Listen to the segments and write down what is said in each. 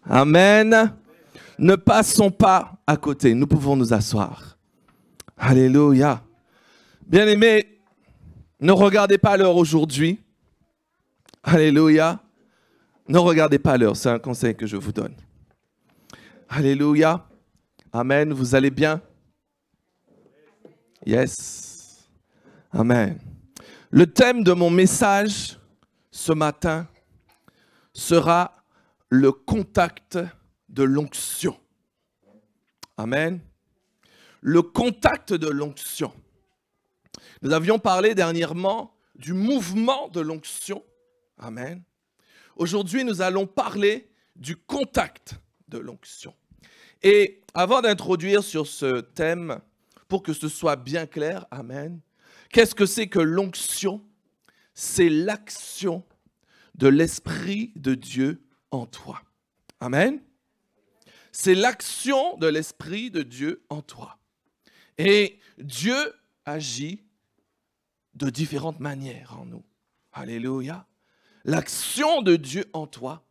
Amen. Ne passons pas à côté. Nous pouvons nous asseoir. Alléluia. Bien-aimés, ne regardez pas l'heure aujourd'hui. Alléluia. Ne regardez pas l'heure. C'est un conseil que je vous donne. Alléluia. Amen. Vous allez bien? Yes. Amen. Le thème de mon message ce matin sera le contact de l'onction. Amen. Le contact de l'onction. Nous avions parlé dernièrement du mouvement de l'onction. Amen. Aujourd'hui, nous allons parler du contact de l'onction. Et avant d'introduire sur ce thème, pour que ce soit bien clair, amen, qu'est-ce que c'est que l'onction? C'est l'action de l'Esprit de Dieu en toi. Amen. C'est l'action de l'Esprit de Dieu en toi. Et Dieu agit de différentes manières en nous. Alléluia. L'action de Dieu en toi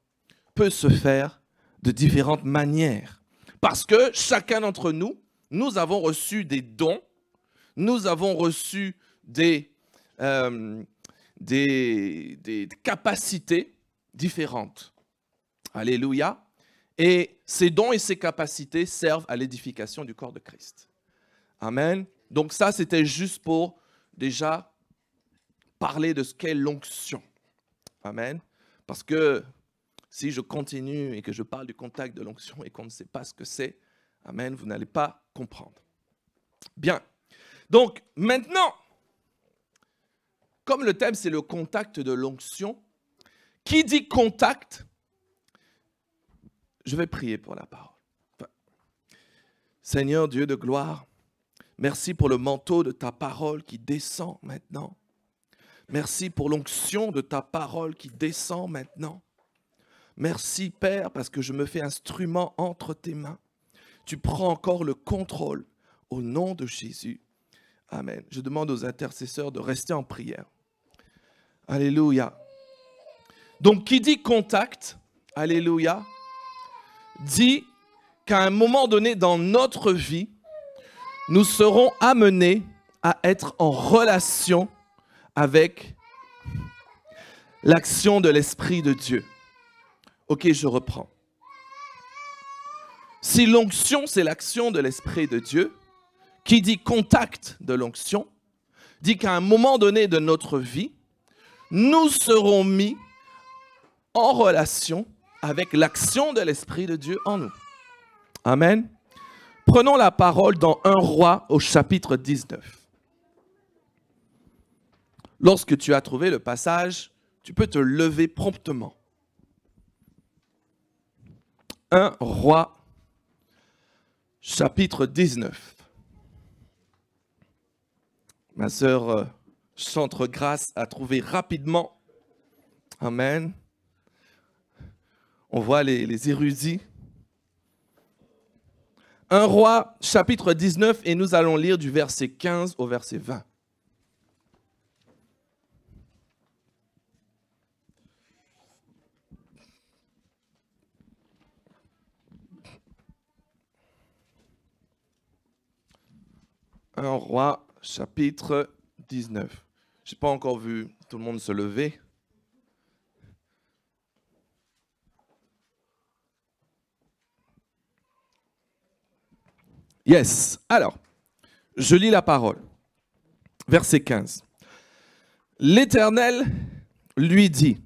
peut se faire de différentes manières. Parce que chacun d'entre nous, nous avons reçu des dons, nous avons reçu des capacités différentes. Alléluia. Et ces dons et ces capacités servent à l'édification du corps de Christ. Amen. Donc ça, c'était juste pour déjà parler de ce qu'est l'onction. Amen. Parce que si je continue et que je parle du contact de l'onction et qu'on ne sait pas ce que c'est, amen, vous n'allez pas comprendre. Bien. Donc maintenant, comme le thème c'est le contact de l'onction, qui dit contact, je vais prier pour la parole. Seigneur Dieu de gloire, merci pour le manteau de ta parole qui descend maintenant. Merci pour l'onction de ta parole qui descend maintenant. Merci Père parce que je me fais instrument entre tes mains. Tu prends encore le contrôle au nom de Jésus. Amen. Je demande aux intercesseurs de rester en prière. Alléluia. Donc qui dit contact, alléluia, dit qu'à un moment donné dans notre vie, nous serons amenés à être en relation avec l'action de l'Esprit de Dieu. Ok, je reprends. Si l'onction, c'est l'action de l'Esprit de Dieu, qui dit contact de l'onction, dit qu'à un moment donné de notre vie, nous serons mis en relation avec l'action de l'Esprit de Dieu en nous. Amen. Prenons la parole dans 1 Roi au chapitre 19. Lorsque tu as trouvé le passage, tu peux te lever promptement. 1 Roi, chapitre 19. Ma sœur Chantre Grâce a trouvé rapidement. Amen. On voit les érudits. 1 Roi, chapitre 19, et nous allons lire du verset 15 au verset 20. Un Roi, chapitre 19. Je n'ai pas encore vu tout le monde se lever. Yes. Alors, je lis la parole. Verset 15. L'Éternel lui dit.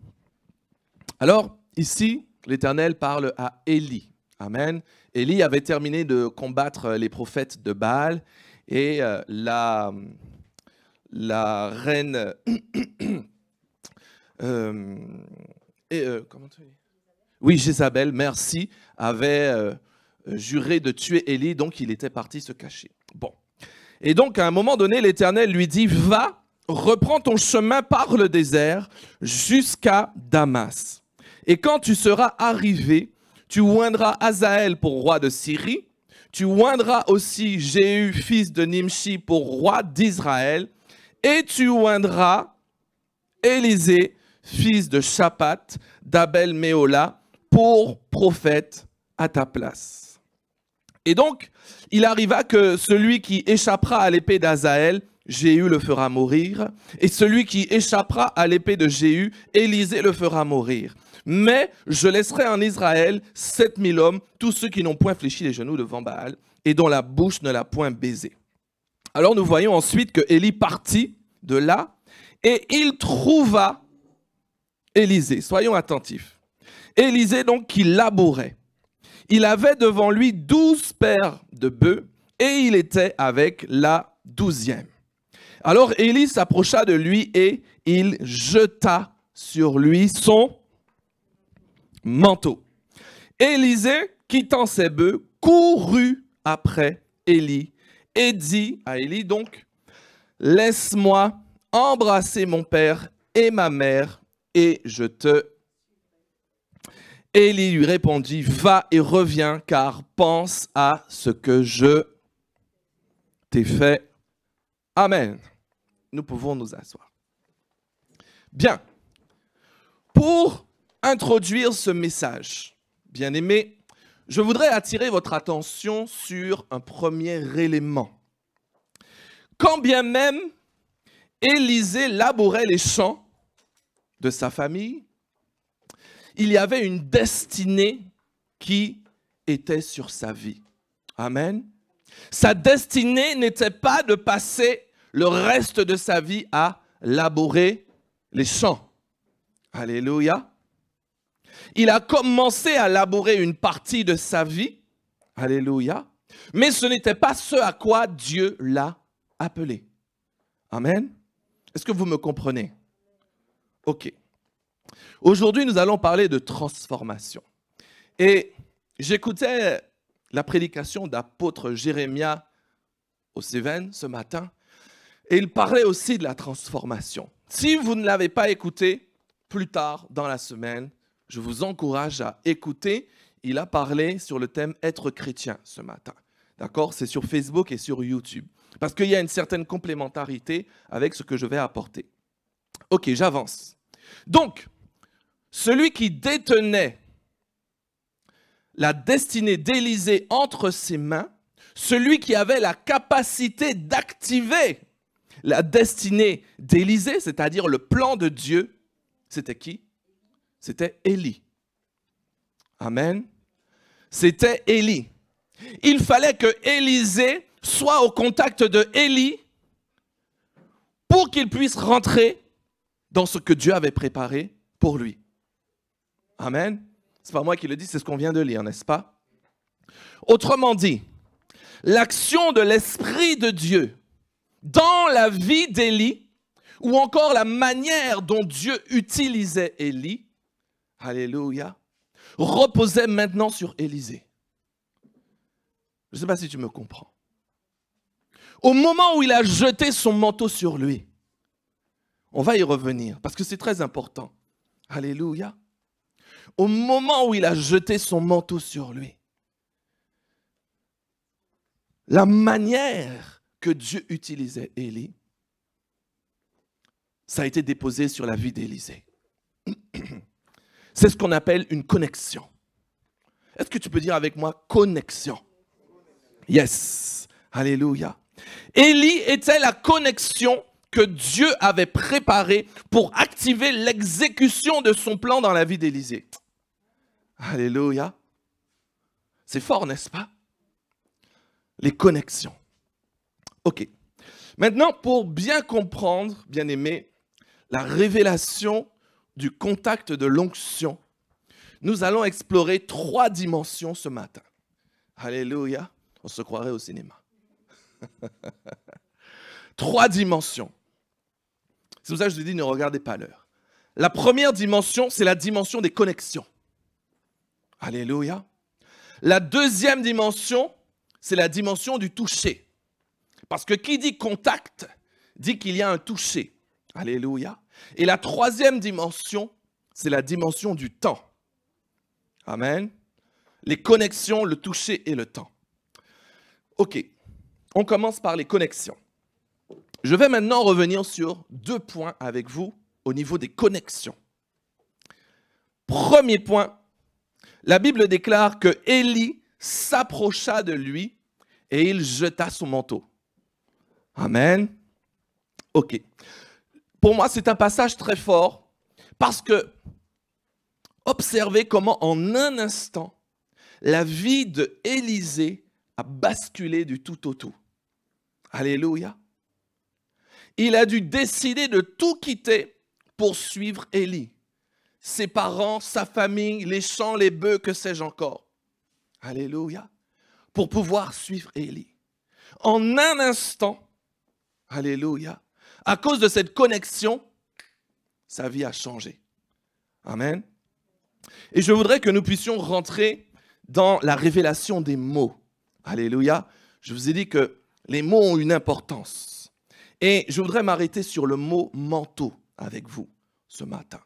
Alors, ici, l'Éternel parle à Élie. Amen. Élie avait terminé de combattre les prophètes de Baal. Et la reine comment tu dis? Oui, Jézabel, merci, avait juré de tuer Élie, donc il était parti se cacher. Bon. Et donc, à un moment donné, l'Éternel lui dit, va, reprends ton chemin par le désert jusqu'à Damas. Et quand tu seras arrivé, tu oindras Hazaël pour roi de Syrie. Tu oindras aussi Jéhu, fils de Nimshi, pour roi d'Israël, et tu oindras Élisée, fils de Shaphat, d'Abel-Méhola, pour prophète à ta place. Et donc, il arriva que celui qui échappera à l'épée d'Azaël, Jéhu le fera mourir, et celui qui échappera à l'épée de Jéhu, Élisée le fera mourir. Mais je laisserai en Israël 7000 hommes, tous ceux qui n'ont point fléchi les genoux devant Baal, et dont la bouche ne l'a point baisé. Alors nous voyons ensuite que Élie partit de là, et il trouva Élisée. Soyons attentifs. Élisée donc qui labourait. Il avait devant lui 12 paires de bœufs, et il était avec la 12e. Alors Élie s'approcha de lui et il jeta sur lui son manteau. Élisée, quittant ses bœufs, courut après Élie et dit à Élie donc, « Laisse-moi embrasser mon père et ma mère et je te... » Élie lui répondit, « Va et reviens car pense à ce que je t'ai fait. » Amen. Nous pouvons nous asseoir. Bien. Pour introduire ce message, bien-aimés, je voudrais attirer votre attention sur un premier élément. Quand bien même Élisée labourait les champs de sa famille, il y avait une destinée qui était sur sa vie. Amen. Sa destinée n'était pas de passer le reste de sa vie à labourer les champs. Alléluia. Il a commencé à labourer une partie de sa vie. Alléluia. Mais ce n'était pas ce à quoi Dieu l'a appelé. Amen. Est-ce que vous me comprenez? Ok. Aujourd'hui, nous allons parler de transformation. Et j'écoutais la prédication d'apôtre Jérémia au Cévennes ce matin. Et il parlait aussi de la transformation. Si vous ne l'avez pas écouté, plus tard dans la semaine, je vous encourage à écouter. Il a parlé sur le thème « Être chrétien » ce matin. D'accord? C'est sur Facebook et sur YouTube. Parce qu'il y a une certaine complémentarité avec ce que je vais apporter. Ok, j'avance. Donc, celui qui détenait la destinée d'Élisée entre ses mains, celui qui avait la capacité d'activer la destinée d'Élisée, c'est-à-dire le plan de Dieu, c'était qui? C'était Élie. Amen. C'était Élie. Il fallait que Élisée soit au contact de Élie pour qu'il puisse rentrer dans ce que Dieu avait préparé pour lui. Amen. Ce n'est pas moi qui le dis, c'est ce qu'on vient de lire, n'est-ce pas? Autrement dit, l'action de l'Esprit de Dieu dans la vie d'Élie, ou encore la manière dont Dieu utilisait Élie, alléluia, reposait maintenant sur Élisée. Je ne sais pas si tu me comprends. Au moment où il a jeté son manteau sur lui, on va y revenir parce que c'est très important. Alléluia. Au moment où il a jeté son manteau sur lui, la manière que Dieu utilisait Élie, ça a été déposé sur la vie d'Élisée. C'est ce qu'on appelle une connexion. Est-ce que tu peux dire avec moi connexion? Yes. Alléluia. Élie était la connexion que Dieu avait préparée pour activer l'exécution de son plan dans la vie d'Élisée. Alléluia. C'est fort, n'est-ce pas? Les connexions. Ok. Maintenant, pour bien comprendre, bien aimé, la révélation du contact de l'onction, nous allons explorer 3 dimensions ce matin. Alléluia. On se croirait au cinéma. 3 dimensions. C'est pour ça que je vous dis, ne regardez pas l'heure. La première dimension, c'est la dimension des connexions. Alléluia. La deuxième dimension, c'est la dimension du toucher. Parce que qui dit contact, dit qu'il y a un toucher. Alléluia. Et la troisième dimension, c'est la dimension du temps. Amen. Les connexions, le toucher et le temps. Ok, on commence par les connexions. Je vais maintenant revenir sur 2 points avec vous au niveau des connexions. Premier point, la Bible déclare que Élie s'approcha de lui et il jeta son manteau. Amen. Ok. Pour moi, c'est un passage très fort parce que observez comment en un instant, la vie de Élisée a basculé du tout au tout. Alléluia. Il a dû décider de tout quitter pour suivre Élie. Ses parents, sa famille, les champs, les bœufs, que sais-je encore. Alléluia. Pour pouvoir suivre Élie. En un instant, alléluia, à cause de cette connexion, sa vie a changé. Amen. Et je voudrais que nous puissions rentrer dans la révélation des mots. Alléluia. Je vous ai dit que les mots ont une importance. Et je voudrais m'arrêter sur le mot manteau avec vous ce matin.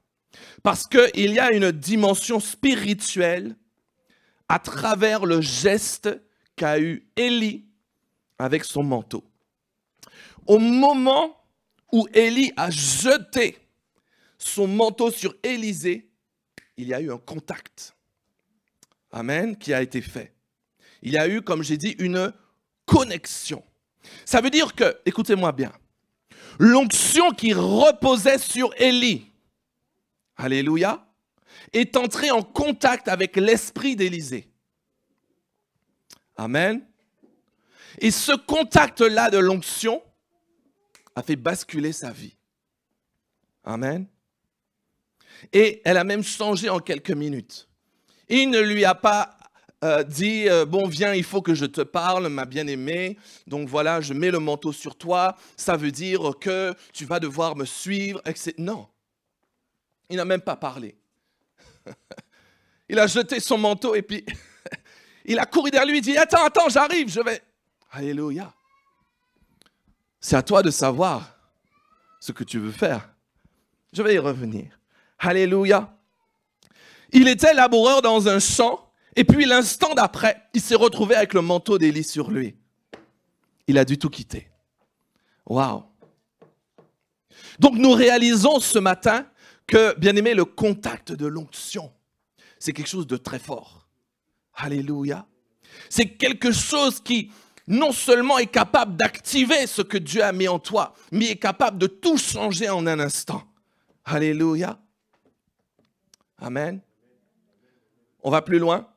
Parce qu'il y a une dimension spirituelle à travers le geste qu'a eu Élie avec son manteau. Au moment où Élie a jeté son manteau sur Élisée, il y a eu un contact. Amen, qui a été fait. Il y a eu, comme j'ai dit, une connexion. Ça veut dire que, écoutez-moi bien, l'onction qui reposait sur Élie, alléluia, est entrée en contact avec l'esprit d'Élisée. Amen. Et ce contact-là de l'onction a fait basculer sa vie. Amen. Et elle a même changé en quelques minutes. Il ne lui a pas dit, bon, viens, il faut que je te parle, ma bien-aimée. Donc voilà, je mets le manteau sur toi. Ça veut dire que tu vas devoir me suivre, etc. Non. Il n'a même pas parlé. Il a jeté son manteau et puis il a couru derrière lui et dit, attends, j'arrive, je vais. Alléluia. C'est à toi de savoir ce que tu veux faire. Je vais y revenir. Alléluia. Il était laboureur dans un champ et puis l'instant d'après, il s'est retrouvé avec le manteau d'Élie sur lui. Il a dû tout quitter. Waouh. Donc nous réalisons ce matin que, bien aimé, le contact de l'onction, c'est quelque chose de très fort. Alléluia. C'est quelque chose qui non seulement est capable d'activer ce que Dieu a mis en toi, mais est capable de tout changer en un instant. Alléluia. Amen. On va plus loin.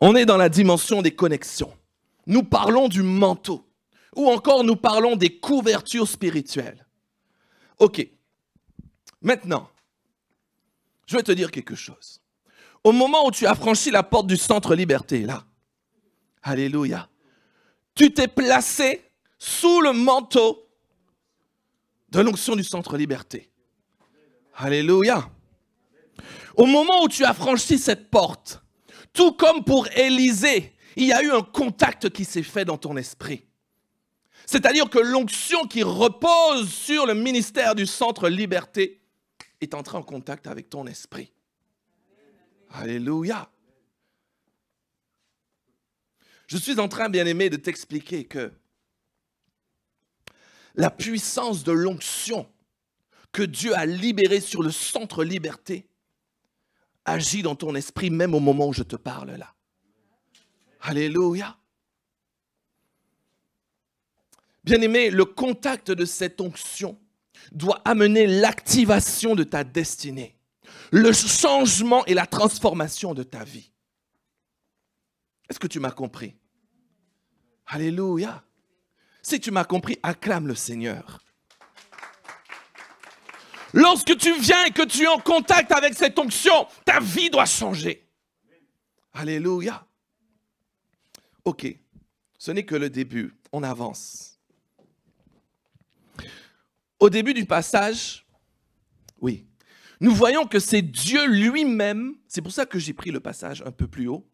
On est dans la dimension des connexions. Nous parlons du manteau. Ou encore nous parlons des couvertures spirituelles. Ok. Maintenant, je vais te dire quelque chose. Au moment où tu as franchi la porte du centre Liberté, là, alléluia, tu t'es placé sous le manteau de l'onction du centre Liberté. Alléluia. Au moment où tu as franchi cette porte, tout comme pour Élisée, il y a eu un contact qui s'est fait dans ton esprit. C'est-à-dire que l'onction qui repose sur le ministère du centre Liberté est entrée en contact avec ton esprit. Alléluia. Je suis en train, bien-aimé, de t'expliquer que la puissance de l'onction que Dieu a libérée sur le centre Liberté agit dans ton esprit même au moment où je te parle là. Alléluia. Bien-aimé, le contact de cette onction doit amener l'activation de ta destinée, le changement et la transformation de ta vie. Est-ce que tu m'as compris? Alléluia. Si tu m'as compris, acclame le Seigneur. Lorsque tu viens et que tu es en contact avec cette onction, ta vie doit changer. Alléluia. Ok, ce n'est que le début, on avance. Au début du passage, oui, nous voyons que c'est Dieu lui-même, c'est pour ça que j'ai pris le passage un peu plus haut,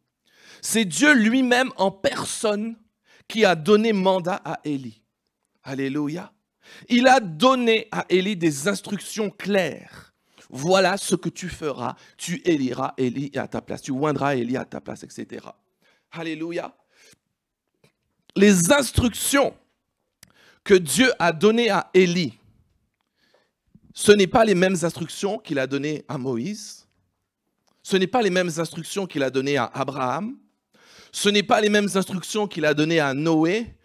c'est Dieu lui-même en personne qui a donné mandat à Élie. Alléluia. Il a donné à Élie des instructions claires. Voilà ce que tu feras. Tu élieras Élie à ta place. Tu oindras Élie à ta place, etc. Alléluia. Les instructions que Dieu a données à Élie, ce n'est pas les mêmes instructions qu'il a données à Moïse. Ce n'est pas les mêmes instructions qu'il a données à Abraham. Ce n'est pas les mêmes instructions qu'il a données à Noé,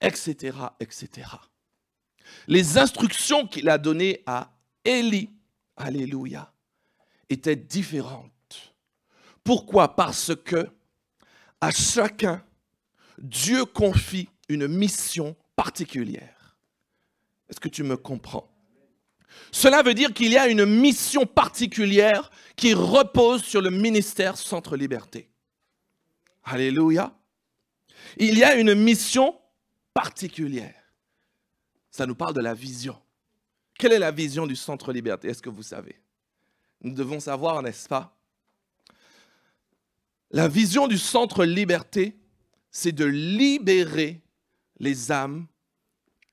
etc., etc. Les instructions qu'il a données à Élie, alléluia, étaient différentes. Pourquoi? Parce que à chacun, Dieu confie une mission particulière. Est-ce que tu me comprends? Cela veut dire qu'il y a une mission particulière qui repose sur le ministère Centre Liberté. Alléluia. Il y a une mission particulière. Ça nous parle de la vision. Quelle est la vision du Centre Liberté? Est-ce que vous savez? Nous devons savoir, n'est-ce pas? La vision du Centre Liberté, c'est de libérer les âmes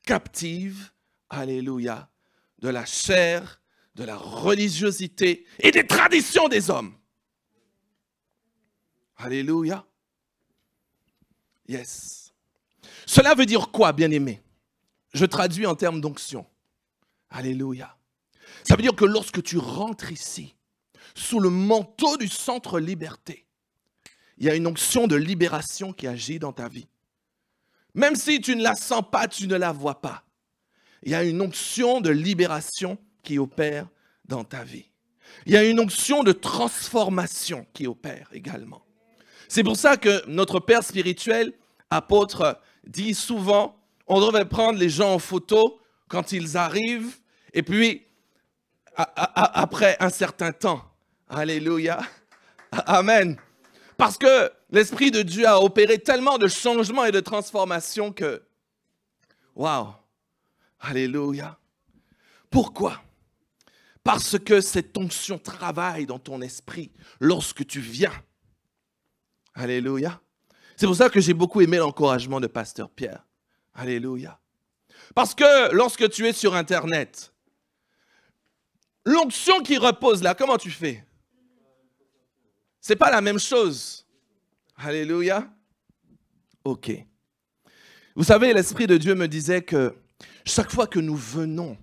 captives, alléluia, de la chair, de la religiosité et des traditions des hommes. Alléluia. Yes. Cela veut dire quoi, bien-aimé? Je traduis en termes d'onction. Alléluia. Ça veut dire que lorsque tu rentres ici, sous le manteau du Centre Liberté, il y a une onction de libération qui agit dans ta vie. Même si tu ne la sens pas, tu ne la vois pas. Il y a une onction de libération qui opère dans ta vie. Il y a une onction de transformation qui opère également. C'est pour ça que notre père spirituel, apôtre, dit souvent, on devrait prendre les gens en photo quand ils arrivent, et puis, après un certain temps, alléluia, amen. Parce que l'Esprit de Dieu a opéré tellement de changements et de transformations que, waouh, alléluia. Pourquoi? Parce que cette onction travaille dans ton esprit lorsque tu viens. Alléluia. C'est pour ça que j'ai beaucoup aimé l'encouragement de Pasteur Pierre. Alléluia. Parce que lorsque tu es sur Internet, l'onction qui repose là, comment tu fais? C'est pas la même chose. Alléluia. Ok. Vous savez, l'Esprit de Dieu me disait que chaque fois que nous venons,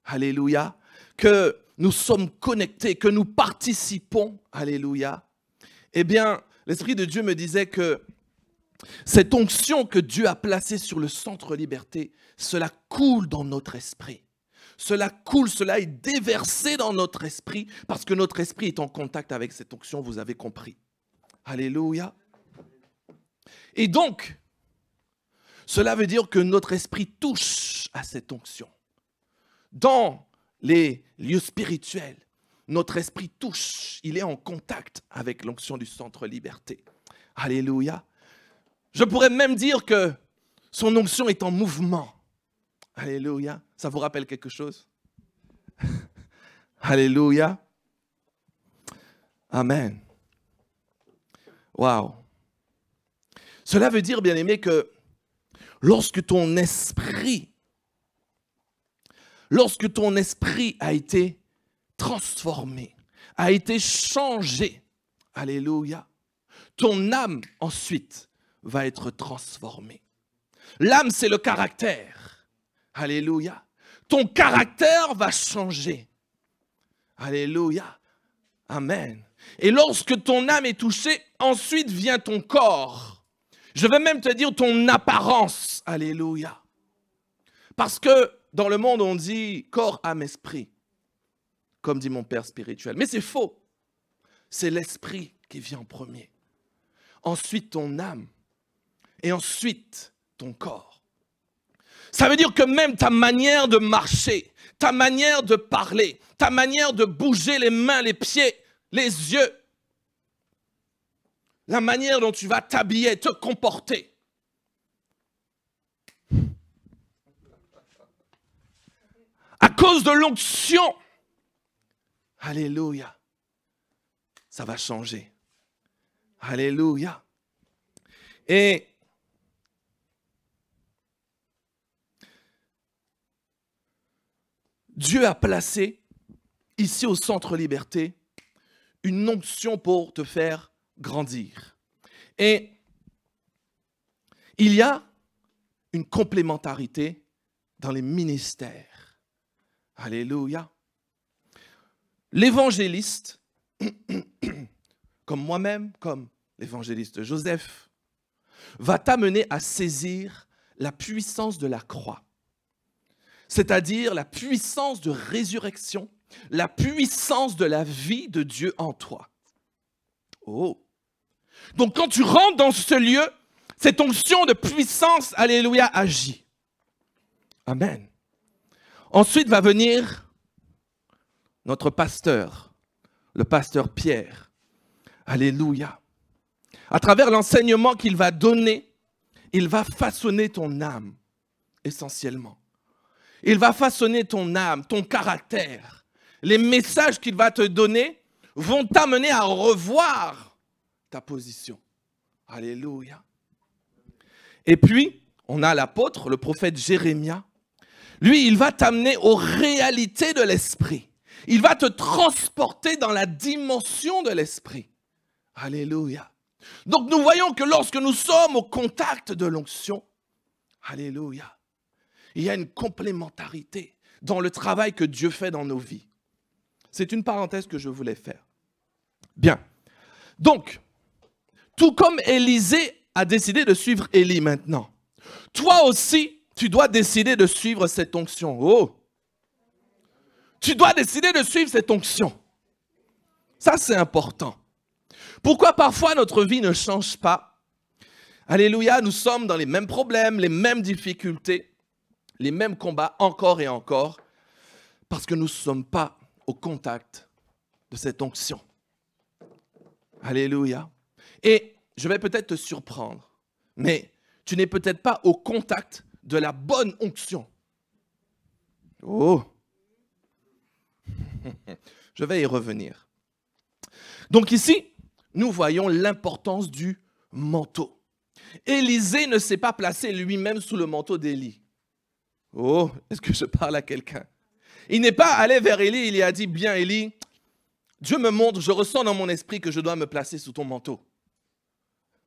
alléluia, que nous sommes connectés, que nous participons, alléluia, eh bien, l'Esprit de Dieu me disait que cette onction que Dieu a placée sur le Centre Liberté, cela coule dans notre esprit. Cela coule, cela est déversé dans notre esprit parce que notre esprit est en contact avec cette onction, vous avez compris. Alléluia. Et donc, cela veut dire que notre esprit touche à cette onction. Dans les lieux spirituels, notre esprit touche, il est en contact avec l'onction du Centre Liberté. Alléluia. Je pourrais même dire que son onction est en mouvement. Alléluia. Ça vous rappelle quelque chose? Alléluia. Amen. Waouh. Cela veut dire, bien-aimé, que lorsque ton esprit a été transformé, a été changé, alléluia, ton âme ensuite va être transformée. L'âme, c'est le caractère. Alléluia. Ton caractère va changer. Alléluia. Amen. Et lorsque ton âme est touchée, ensuite vient ton corps. Je vais même te dire ton apparence. Alléluia. Parce que dans le monde, on dit corps, âme, esprit. Comme dit mon père spirituel. Mais c'est faux. C'est l'esprit qui vient en premier. Ensuite ton âme. Et ensuite ton corps. Ça veut dire que même ta manière de marcher, ta manière de parler, ta manière de bouger les mains, les pieds, les yeux, la manière dont tu vas t'habiller, te comporter. À cause de l'onction, alléluia, ça va changer. Alléluia. Et Dieu a placé ici au Centre Liberté une onction pour te faire grandir. Et il y a une complémentarité dans les ministères. Alléluia. L'évangéliste, comme moi-même, comme l'évangéliste Joseph, va t'amener à saisir la puissance de la croix, c'est-à-dire la puissance de résurrection, la puissance de la vie de Dieu en toi. Oh! Donc quand tu rentres dans ce lieu, cette onction de puissance, alléluia, agit. Amen. Ensuite va venir notre pasteur, le pasteur Pierre. Alléluia. À travers l'enseignement qu'il va donner, il va façonner ton âme, essentiellement. Il va façonner ton âme, ton caractère. Les messages qu'il va te donner vont t'amener à revoir ta position. Alléluia. Et puis, on a l'apôtre, le prophète Jérémie. Lui, il va t'amener aux réalités de l'esprit. Il va te transporter dans la dimension de l'esprit. Alléluia. Donc nous voyons que lorsque nous sommes au contact de l'onction, alléluia, il y a une complémentarité dans le travail que Dieu fait dans nos vies. C'est une parenthèse que je voulais faire. Bien. Donc, tout comme Élisée a décidé de suivre Élie maintenant, toi aussi, tu dois décider de suivre cette onction. Oh! Tu dois décider de suivre cette onction. Ça, c'est important. Pourquoi parfois notre vie ne change pas? Alléluia, nous sommes dans les mêmes problèmes, les mêmes difficultés, les mêmes combats encore et encore, parce que nous ne sommes pas au contact de cette onction. Alléluia. Et je vais peut-être te surprendre, mais tu n'es peut-être pas au contact de la bonne onction. Oh! Je vais y revenir. Donc ici, nous voyons l'importance du manteau. Élisée ne s'est pas placé lui-même sous le manteau d'Élie. Oh, est-ce que je parle à quelqu'un? Il n'est pas allé vers Élie, il lui a dit, bien Élie, Dieu me montre, je ressens dans mon esprit que je dois me placer sous ton manteau.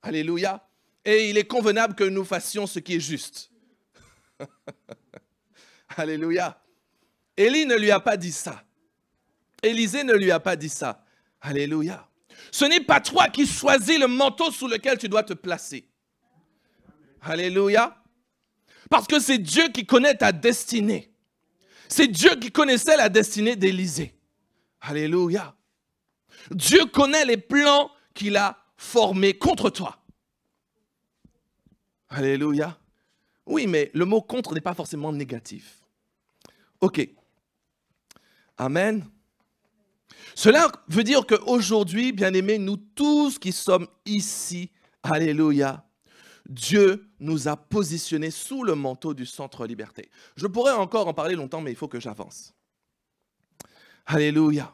Alléluia. Et il est convenable que nous fassions ce qui est juste. Alléluia. Élie ne lui a pas dit ça. Élisée ne lui a pas dit ça. Alléluia. Ce n'est pas toi qui choisis le manteau sous lequel tu dois te placer. Alléluia. Parce que c'est Dieu qui connaît ta destinée. C'est Dieu qui connaissait la destinée d'Élisée. Alléluia. Dieu connaît les plans qu'il a formés contre toi. Alléluia. Oui, mais le mot contre n'est pas forcément négatif. Ok. Amen. Cela veut dire qu'aujourd'hui, bien-aimés, nous tous qui sommes ici, alléluia, Dieu nous a positionnés sous le manteau du Centre Liberté. Je pourrais encore en parler longtemps, mais il faut que j'avance. Alléluia.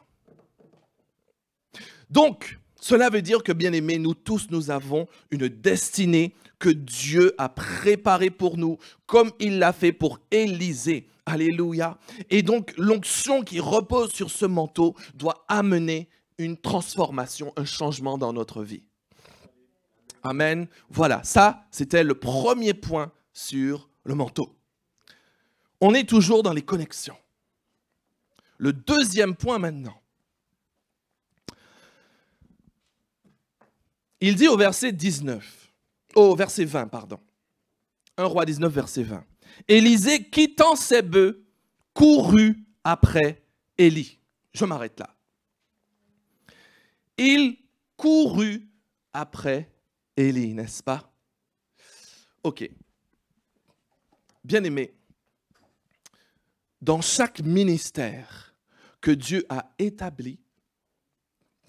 Donc, cela veut dire que, bien-aimés, nous tous, nous avons une destinée que Dieu a préparée pour nous, comme il l'a fait pour Élisée. Alléluia. Et donc, l'onction qui repose sur ce manteau doit amener une transformation, un changement dans notre vie. Amen. Voilà, ça, c'était le premier point sur le manteau. On est toujours dans les connexions. Le deuxième point maintenant. Il dit au verset 20, pardon. 1 Roi 19, verset 20. Élisée, quittant ses bœufs, courut après Élie. Je m'arrête là. Il courut après Élie, n'est-ce pas? Ok. Bien-aimé, dans chaque ministère que Dieu a établi,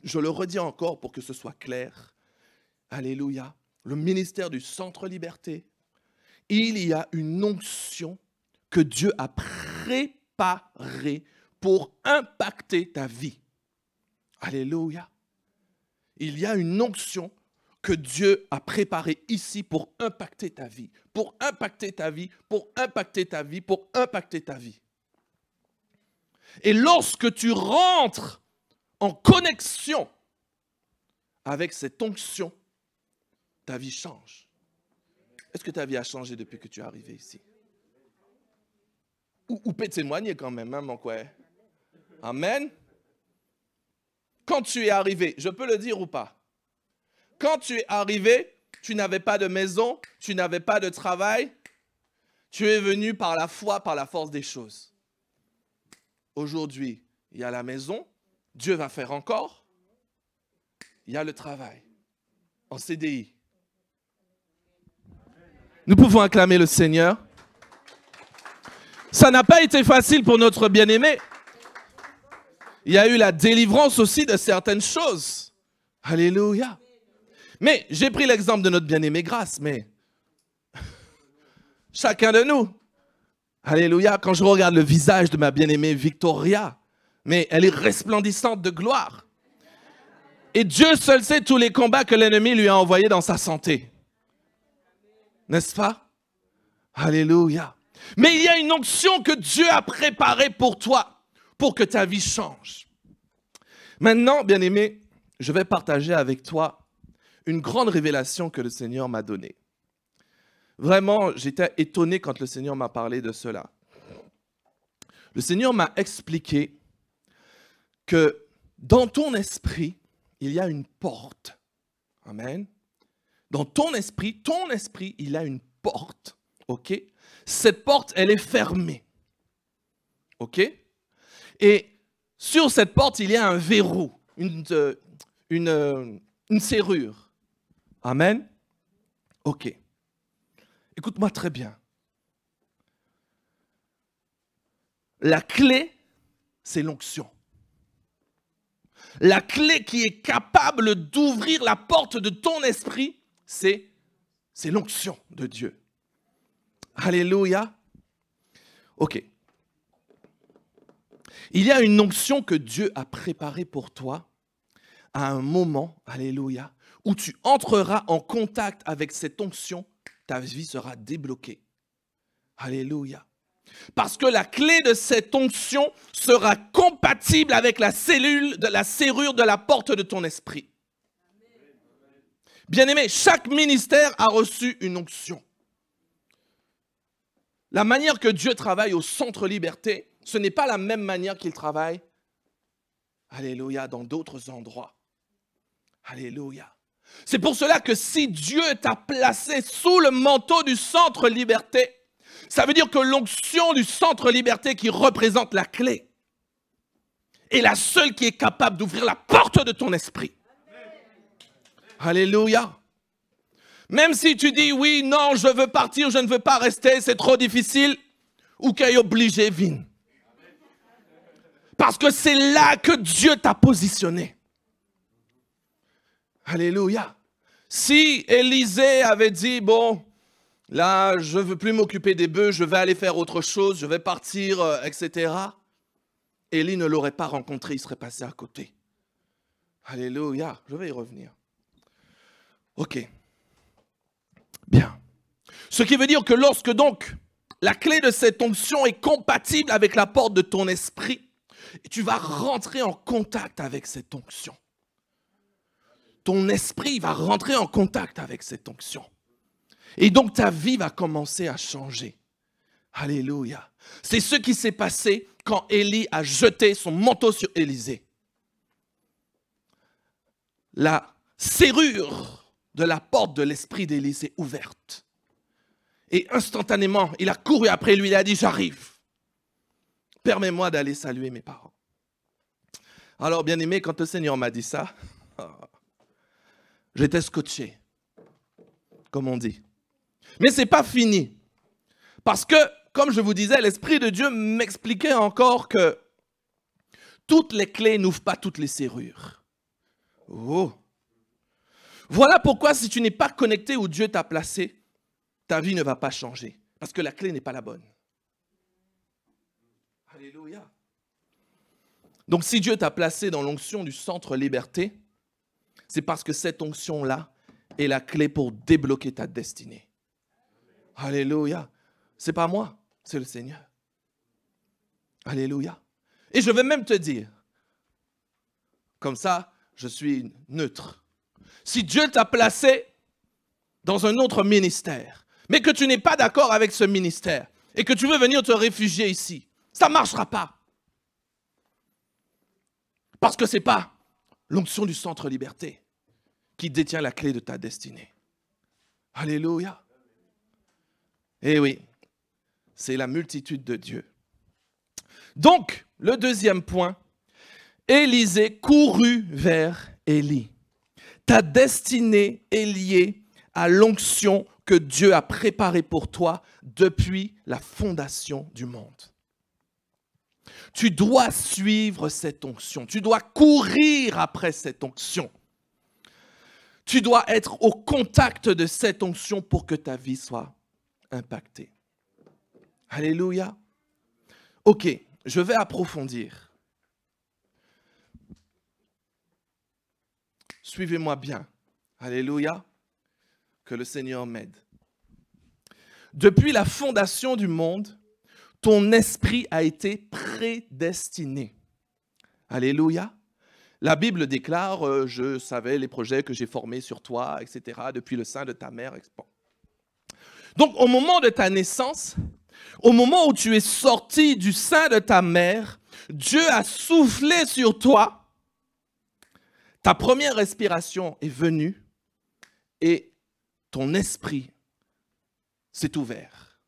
je le redis encore pour que ce soit clair, alléluia, le ministère du Centre Liberté, il y a une onction que Dieu a préparée pour impacter ta vie. Alléluia. Il y a une onction que Dieu a préparée ici pour impacter ta vie, pour impacter ta vie, pour impacter ta vie, pour impacter ta vie. Et lorsque tu rentres en connexion avec cette onction, ta vie change. Est-ce que ta vie a changé depuis que tu es arrivé ici? Ou peut témoigner quand même, hein, mon quoi? Amen. Quand tu es arrivé, je peux le dire ou pas? quand tu es arrivé, tu n'avais pas de maison, tu n'avais pas de travail. Tu es venu par la foi, par la force des choses. Aujourd'hui, il y a la maison. Dieu va faire encore. Il y a le travail en CDI. Nous pouvons acclamer le Seigneur. Ça n'a pas été facile pour notre bien-aimé. Il y a eu la délivrance aussi de certaines choses. Alléluia. Mais j'ai pris l'exemple de notre bien-aimé Grâce, mais chacun de nous. Alléluia. Quand je regarde le visage de ma bien-aimée Victoria, mais elle est resplendissante de gloire. Et Dieu seul sait tous les combats que l'ennemi lui a envoyés dans sa santé. N'est-ce pas? Alléluia. Mais il y a une onction que Dieu a préparée pour toi, pour que ta vie change. Maintenant, bien-aimé, je vais partager avec toi une grande révélation que le Seigneur m'a donnée. Vraiment, j'étais étonné quand le Seigneur m'a parlé de cela. Le Seigneur m'a expliqué que dans ton esprit, il y a une porte. Amen. Dans ton esprit, il y a une porte. OK? Cette porte, elle est fermée. OK? Et sur cette porte, il y a un verrou, une serrure. Amen. OK. Écoute-moi très bien. La clé, c'est l'onction. La clé qui est capable d'ouvrir la porte de ton esprit, c'est l'onction de Dieu. Alléluia. OK. Il y a une onction que Dieu a préparée pour toi à un moment, alléluia, où tu entreras en contact avec cette onction, ta vie sera débloquée. Alléluia. Parce que la clé de cette onction sera compatible avec la serrure de la porte de ton esprit. Bien-aimé, chaque ministère a reçu une onction. La manière que Dieu travaille au Centre Liberté, ce n'est pas la même manière qu'il travaille, alléluia, dans d'autres endroits. Alléluia. C'est pour cela que si Dieu t'a placé sous le manteau du Centre Liberté, ça veut dire que l'onction du Centre Liberté qui représente la clé est la seule qui est capable d'ouvrir la porte de ton esprit. Alléluia. Même si tu dis oui, non, je veux partir, je ne veux pas rester, c'est trop difficile, ou qu'il est obligé, viens. Parce que c'est là que Dieu t'a positionné. Alléluia. Si Élisée avait dit, bon, là, je ne veux plus m'occuper des bœufs, je vais aller faire autre chose, je vais partir, etc. Élie ne l'aurait pas rencontré, il serait passé à côté. Alléluia, je vais y revenir. Ok. Bien. Ce qui veut dire que lorsque donc la clé de cette onction est compatible avec la porte de ton esprit, tu vas rentrer en contact avec cette onction. Ton esprit va rentrer en contact avec cette onction. Et donc ta vie va commencer à changer. Alléluia. C'est ce qui s'est passé quand Élie a jeté son manteau sur Élisée. La serrure de la porte de l'esprit d'Élie s'est ouverte. Et instantanément, il a couru après lui, il a dit, j'arrive. Permets-moi d'aller saluer mes parents. Alors, bien aimé, quand le Seigneur m'a dit ça, j'étais scotché, comme on dit. Mais ce n'est pas fini. Parce que, comme je vous disais, l'Esprit de Dieu m'expliquait encore que toutes les clés n'ouvrent pas toutes les serrures. Oh! Voilà pourquoi si tu n'es pas connecté où Dieu t'a placé, ta vie ne va pas changer. Parce que la clé n'est pas la bonne. Alléluia. Donc si Dieu t'a placé dans l'onction du Centre Liberté, c'est parce que cette onction-là est la clé pour débloquer ta destinée. Alléluia. C'est pas moi, c'est le Seigneur. Alléluia. Et je vais même te dire, comme ça, je suis neutre. Si Dieu t'a placé dans un autre ministère, mais que tu n'es pas d'accord avec ce ministère et que tu veux venir te réfugier ici, ça ne marchera pas. Parce que ce n'est pas l'onction du Centre Liberté qui détient la clé de ta destinée. Alléluia. Eh oui, c'est la multitude de Dieu. Donc, le deuxième point, Élisée courut vers Élie. Ta destinée est liée à l'onction que Dieu a préparée pour toi depuis la fondation du monde. Tu dois suivre cette onction. Tu dois courir après cette onction. Tu dois être au contact de cette onction pour que ta vie soit impactée. Alléluia. Ok, je vais approfondir. Suivez-moi bien. Alléluia. Que le Seigneur m'aide. Depuis la fondation du monde, ton esprit a été prédestiné. Alléluia. La Bible déclare, je savais les projets que j'ai formés sur toi, etc., depuis le sein de ta mère. Donc, au moment de ta naissance, au moment où tu es sorti du sein de ta mère, Dieu a soufflé sur toi. Ta première respiration est venue et ton esprit s'est ouvert.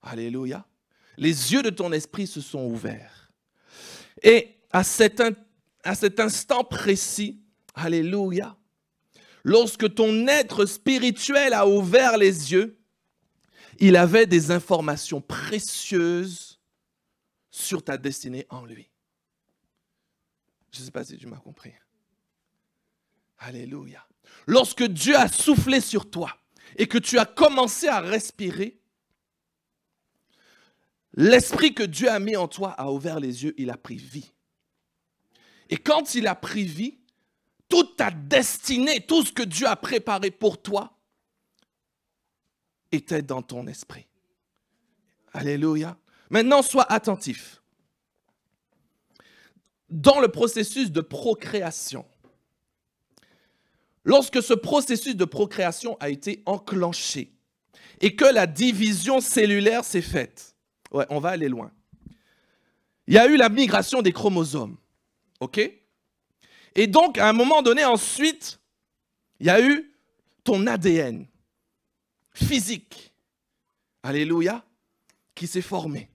Alléluia. Les yeux de ton esprit se sont ouverts. Et à cet instant précis, alléluia, lorsque ton être spirituel a ouvert les yeux, il avait des informations précieuses sur ta destinée en lui. Je ne sais pas si tu m'as compris. Alléluia. Lorsque Dieu a soufflé sur toi et que tu as commencé à respirer, l'esprit que Dieu a mis en toi a ouvert les yeux, il a pris vie. Et quand il a pris vie, toute ta destinée, tout ce que Dieu a préparé pour toi, était dans ton esprit. Alléluia. Maintenant, sois attentif. Dans le processus de procréation, lorsque ce processus de procréation a été enclenché et que la division cellulaire s'est faite, ouais, on va aller loin. Il y a eu la migration des chromosomes. OK? Et donc, à un moment donné, ensuite, il y a eu ton ADN physique. Alléluia, qui s'est formé.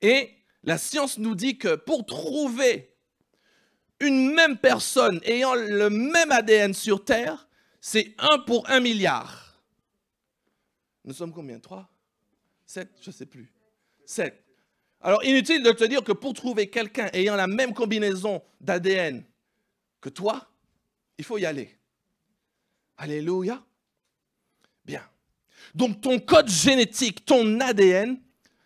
Et la science nous dit que pour trouver une même personne ayant le même ADN sur Terre, c'est 1 pour 1 milliard. Nous sommes combien? 3? 7? Je ne sais plus. 7. Alors, inutile de te dire que pour trouver quelqu'un ayant la même combinaison d'ADN que toi, il faut y aller. Alléluia. Bien. Donc, ton code génétique, ton ADN,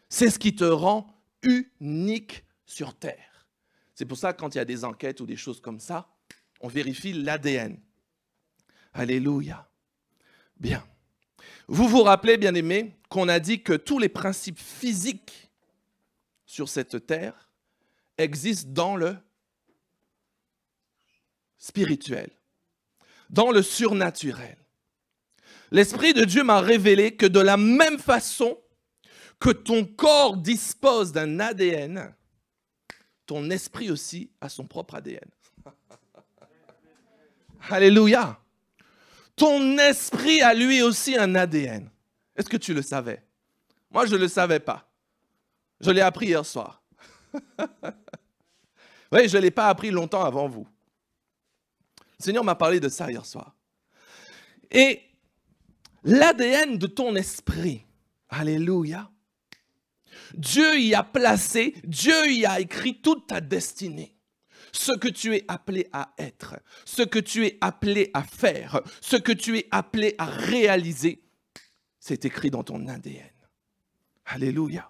c'est ce qui te rend unique sur Terre. C'est pour ça que quand il y a des enquêtes ou des choses comme ça, on vérifie l'ADN. Alléluia. Bien. Vous vous rappelez, bien-aimés, qu'on a dit que tous les principes physiques sur cette terre existent dans le spirituel, dans le surnaturel. L'Esprit de Dieu m'a révélé que de la même façon que ton corps dispose d'un ADN, ton esprit aussi a son propre ADN. Alléluia. Ton esprit a lui aussi un ADN. Est-ce que tu le savais? Moi, je ne le savais pas. Je l'ai appris hier soir. Oui, je ne l'ai pas appris longtemps avant vous. Le Seigneur m'a parlé de ça hier soir. Et l'ADN de ton esprit, alléluia, Dieu y a placé, Dieu y a écrit toute ta destinée. Ce que tu es appelé à être, ce que tu es appelé à faire, ce que tu es appelé à réaliser, c'est écrit dans ton ADN. Alléluia.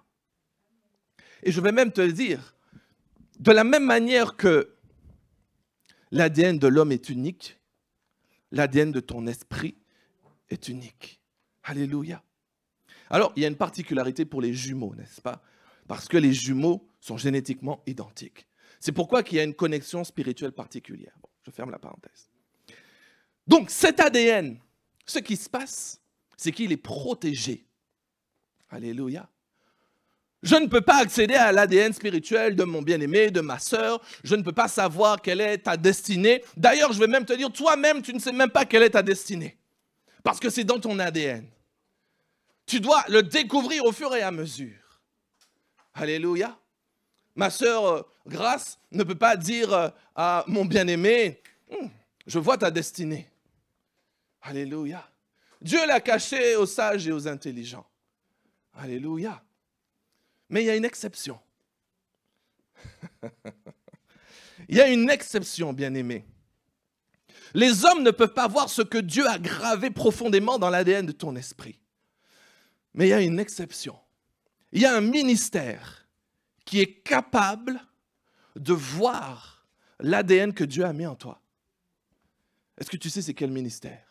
Et je vais même te le dire, de la même manière que l'ADN de l'homme est unique, l'ADN de ton esprit est unique. Alléluia. Alors, il y a une particularité pour les jumeaux, n'est-ce pas? Parce que les jumeaux sont génétiquement identiques. C'est pourquoi il y a une connexion spirituelle particulière. Bon, je ferme la parenthèse. Donc, cet ADN, ce qui se passe, c'est qu'il est protégé. Alléluia. Je ne peux pas accéder à l'ADN spirituel de mon bien-aimé, de ma sœur. Je ne peux pas savoir quelle est ta destinée. D'ailleurs, je vais même te dire, toi-même, tu ne sais même pas quelle est ta destinée. Parce que c'est dans ton ADN. Tu dois le découvrir au fur et à mesure. Alléluia. Ma sœur Grâce ne peut pas dire à mon bien-aimé, je vois ta destinée. Alléluia. Dieu l'a caché aux sages et aux intelligents. Alléluia. Mais il y a une exception. Il y a une exception, bien-aimé. Les hommes ne peuvent pas voir ce que Dieu a gravé profondément dans l'ADN de ton esprit. Mais il y a une exception. Il y a un ministère qui est capable de voir l'ADN que Dieu a mis en toi. Est-ce que tu sais c'est quel ministère?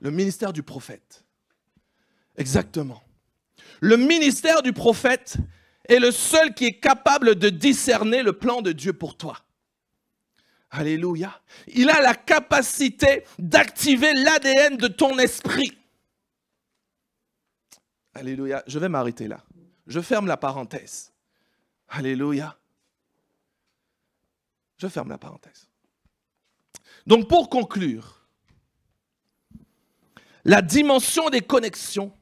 Le ministère du prophète. Exactement. Le ministère du prophète est le seul qui est capable de discerner le plan de Dieu pour toi. Alléluia. Il a la capacité d'activer l'ADN de ton esprit. Alléluia. Je vais m'arrêter là. Je ferme la parenthèse. Alléluia. Je ferme la parenthèse. Donc pour conclure, la dimension des connexions,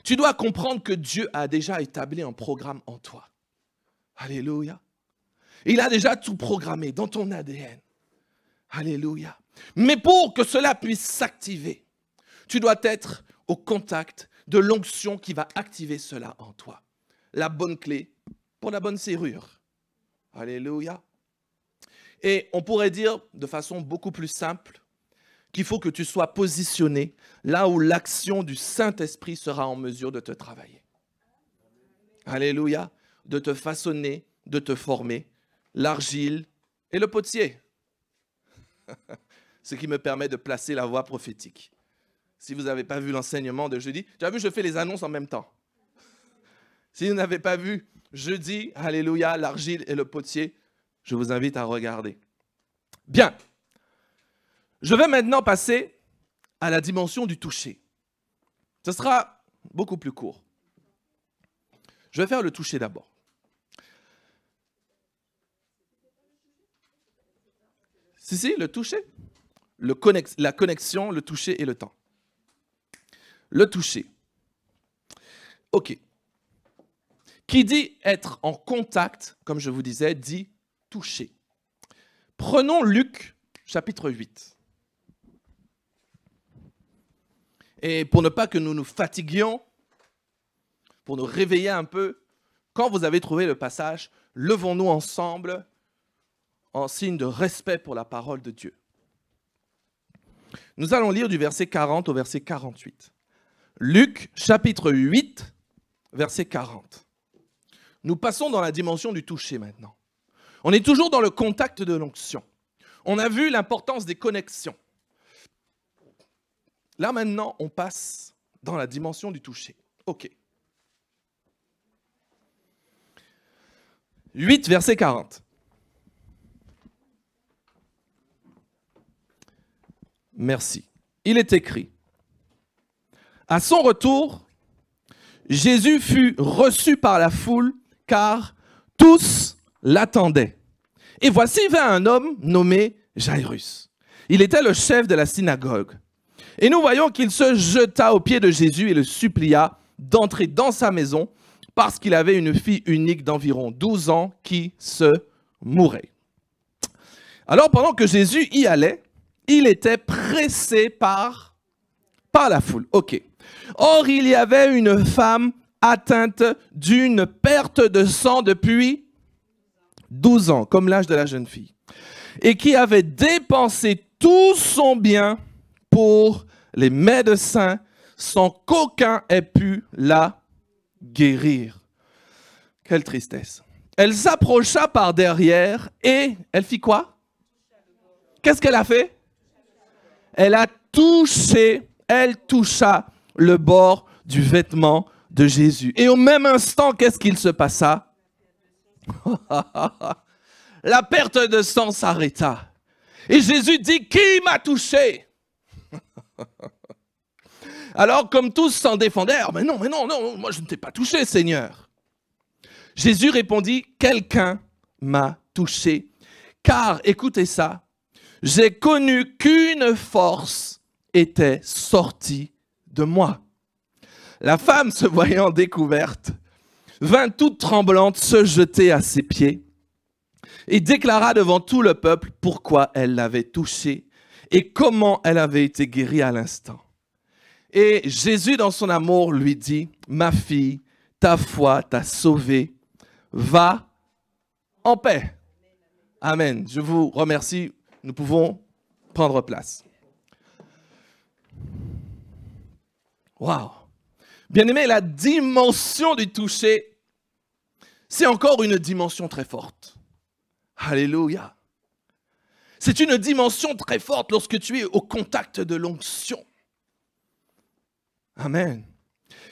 tu dois comprendre que Dieu a déjà établi un programme en toi. Alléluia. Il a déjà tout programmé dans ton ADN. Alléluia. Mais pour que cela puisse s'activer, tu dois être au contact de l'onction qui va activer cela en toi. La bonne clé pour la bonne serrure. Alléluia. Et on pourrait dire de façon beaucoup plus simple qu'il faut que tu sois positionné là où l'action du Saint-Esprit sera en mesure de te travailler. Alléluia. De te façonner, de te former, l'argile et le potier. Ce qui me permet de placer la voix prophétique. Si vous n'avez pas vu l'enseignement de jeudi, tu as vu, je fais les annonces en même temps. Si vous n'avez pas vu jeudi, alléluia, l'argile et le potier, je vous invite à regarder. Bien. Je vais maintenant passer à la dimension du toucher. Ce sera beaucoup plus court. Je vais faire le toucher d'abord. Si, le toucher. La connexion, le toucher et le temps. Le toucher. OK. Qui dit être en contact, comme je vous disais, dit toucher. Prenons Luc, chapitre 8. Et pour ne pas que nous nous fatiguions, pour nous réveiller un peu, quand vous avez trouvé le passage, levons-nous ensemble en signe de respect pour la parole de Dieu. Nous allons lire du verset 40 au verset 48. Luc, chapitre 8, verset 40. Nous passons dans la dimension du toucher maintenant. On est toujours dans le contact de l'onction. On a vu l'importance des connexions. Là maintenant, on passe dans la dimension du toucher. OK. 8, verset 40. Merci. Il est écrit. À son retour, Jésus fut reçu par la foule, car tous l'attendaient. Et voici vint un homme nommé Jairus. Il était le chef de la synagogue. Et nous voyons qu'il se jeta aux pieds de Jésus et le supplia d'entrer dans sa maison parce qu'il avait une fille unique d'environ 12 ans qui se mourait. Alors pendant que Jésus y allait, il était pressé par la foule. OK. Or, il y avait une femme atteinte d'une perte de sang depuis 12 ans, comme l'âge de la jeune fille, et qui avait dépensé tout son bien pour les médecins sans qu'aucun ait pu la guérir. Quelle tristesse. Elle s'approcha par derrière et elle fit quoi? Qu'est-ce qu'elle a fait? Elle toucha le bord du vêtement de Jésus. Et au même instant, qu'est-ce qu'il se passa? La perte de sang s'arrêta. Et Jésus dit, qui m'a touché? Alors, comme tous s'en défendaient, mais non, moi je ne t'ai pas touché, Seigneur. Jésus répondit, quelqu'un m'a touché. Car, écoutez ça, j'ai connu qu'une force était sortie de moi. La femme, se voyant découverte, vint toute tremblante se jeter à ses pieds et déclara devant tout le peuple pourquoi elle l'avait touché et comment elle avait été guérie à l'instant. Et Jésus, dans son amour, lui dit, « Ma fille, ta foi t'a sauvée, va en paix. » Amen. Je vous remercie. Nous pouvons prendre place. Waouh! Bien-aimé, la dimension du toucher, c'est encore une dimension très forte. Alléluia. C'est une dimension très forte lorsque tu es au contact de l'onction. Amen.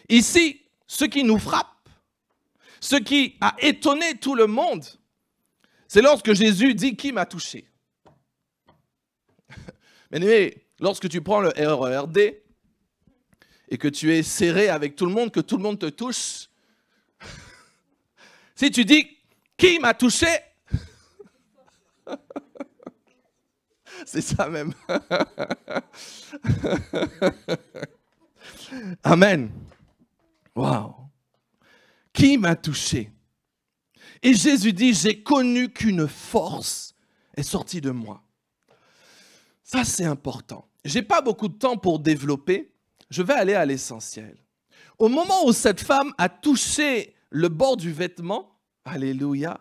Ici, ce qui nous frappe, ce qui a étonné tout le monde, c'est lorsque Jésus dit « Qui m'a touché ?» Mais lorsque tu prends le RERD et que tu es serré avec tout le monde, que tout le monde te touche, si tu dis « Qui m'a touché ?» C'est ça même. Amen. Wow. Qui m'a touché? Et Jésus dit, j'ai connu qu'une force est sortie de moi. Ça, c'est important. Je n'ai pas beaucoup de temps pour développer. Je vais aller à l'essentiel. Au moment où cette femme a touché le bord du vêtement, alléluia,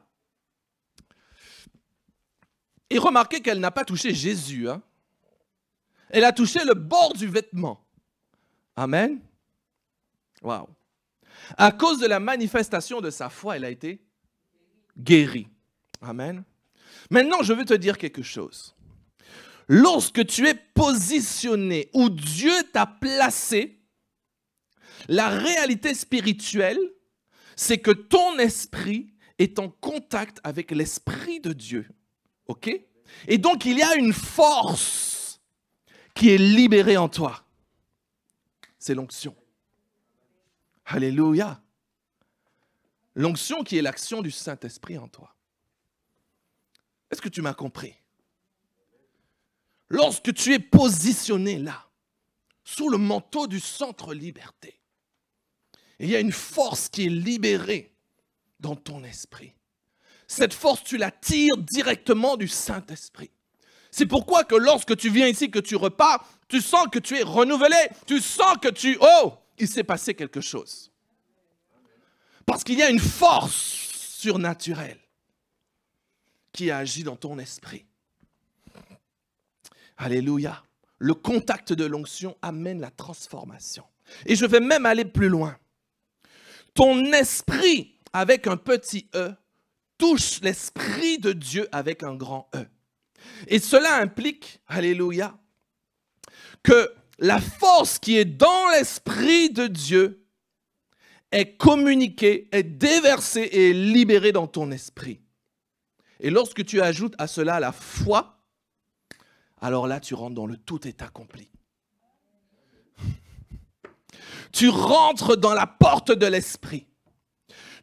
et remarquez qu'elle n'a pas touché Jésus. Hein. Elle a touché le bord du vêtement. Amen. Waouh. À cause de la manifestation de sa foi, elle a été guérie. Amen. Maintenant, je veux te dire quelque chose. Lorsque tu es positionné où Dieu t'a placé, la réalité spirituelle, c'est que ton esprit est en contact avec l'esprit de Dieu. OK? Et donc, il y a une force qui est libérée en toi. C'est l'onction. Alléluia. L'onction qui est l'action du Saint-Esprit en toi. Est-ce que tu m'as compris? Lorsque tu es positionné là, sous le manteau du centre liberté, il y a une force qui est libérée dans ton esprit. Cette force, tu la tires directement du Saint-Esprit. C'est pourquoi que lorsque tu viens ici, que tu repars, tu sens que tu es renouvelé. Tu sens que il s'est passé quelque chose. Parce qu'il y a une force surnaturelle qui agit dans ton esprit. Alléluia. Le contact de l'onction amène la transformation. Et je vais même aller plus loin. Ton esprit, avec un petit E, touche l'esprit de Dieu avec un grand E. Et cela implique, alléluia, que la force qui est dans l'esprit de Dieu est communiquée, est déversée et est libérée dans ton esprit. Et lorsque tu ajoutes à cela la foi, alors là, tu rentres dans le tout est accompli. Tu rentres dans la porte de l'esprit.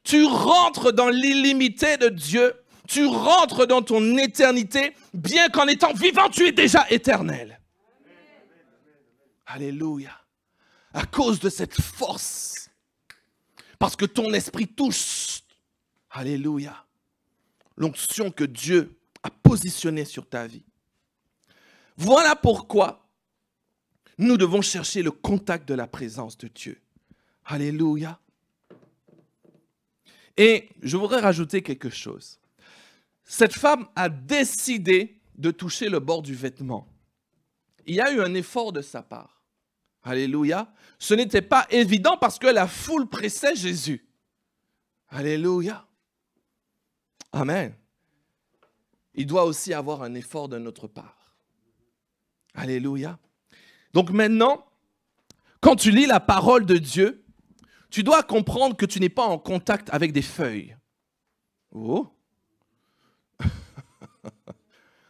Tu rentres dans l'illimité de Dieu. Tu rentres dans ton éternité, bien qu'en étant vivant, tu es déjà éternel. Alléluia. À cause de cette force. Parce que ton esprit touche. Alléluia. L'onction que Dieu a positionnée sur ta vie. Voilà pourquoi nous devons chercher le contact de la présence de Dieu. Alléluia. Et je voudrais rajouter quelque chose. Cette femme a décidé de toucher le bord du vêtement. Il y a eu un effort de sa part. Alléluia. Ce n'était pas évident parce que la foule pressait Jésus. Alléluia. Amen. Il doit aussi avoir un effort de notre part. Alléluia. Donc maintenant, quand tu lis la parole de Dieu, tu dois comprendre que tu n'es pas en contact avec des feuilles. Oh.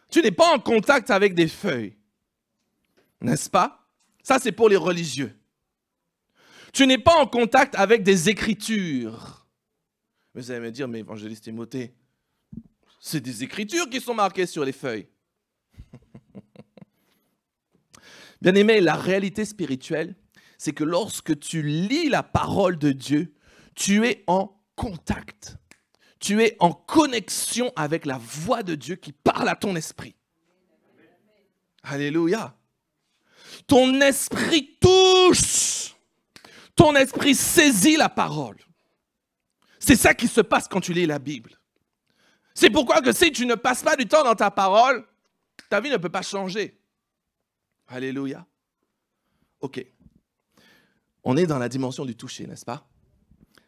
Tu n'es pas en contact avec des feuilles. N'est-ce pas? Ça, c'est pour les religieux. Tu n'es pas en contact avec des Écritures. Mais vous allez me dire, mais évangéliste Timothée, c'est des Écritures qui sont marquées sur les feuilles. Bien-aimé, la réalité spirituelle, c'est que lorsque tu lis la parole de Dieu, tu es en contact. Tu es en connexion avec la voix de Dieu qui parle à ton esprit. Alléluia. Ton esprit touche. Ton esprit saisit la parole. C'est ça qui se passe quand tu lis la Bible. C'est pourquoi que si tu ne passes pas du temps dans ta parole, ta vie ne peut pas changer. Alléluia. OK. On est dans la dimension du toucher, n'est-ce pas?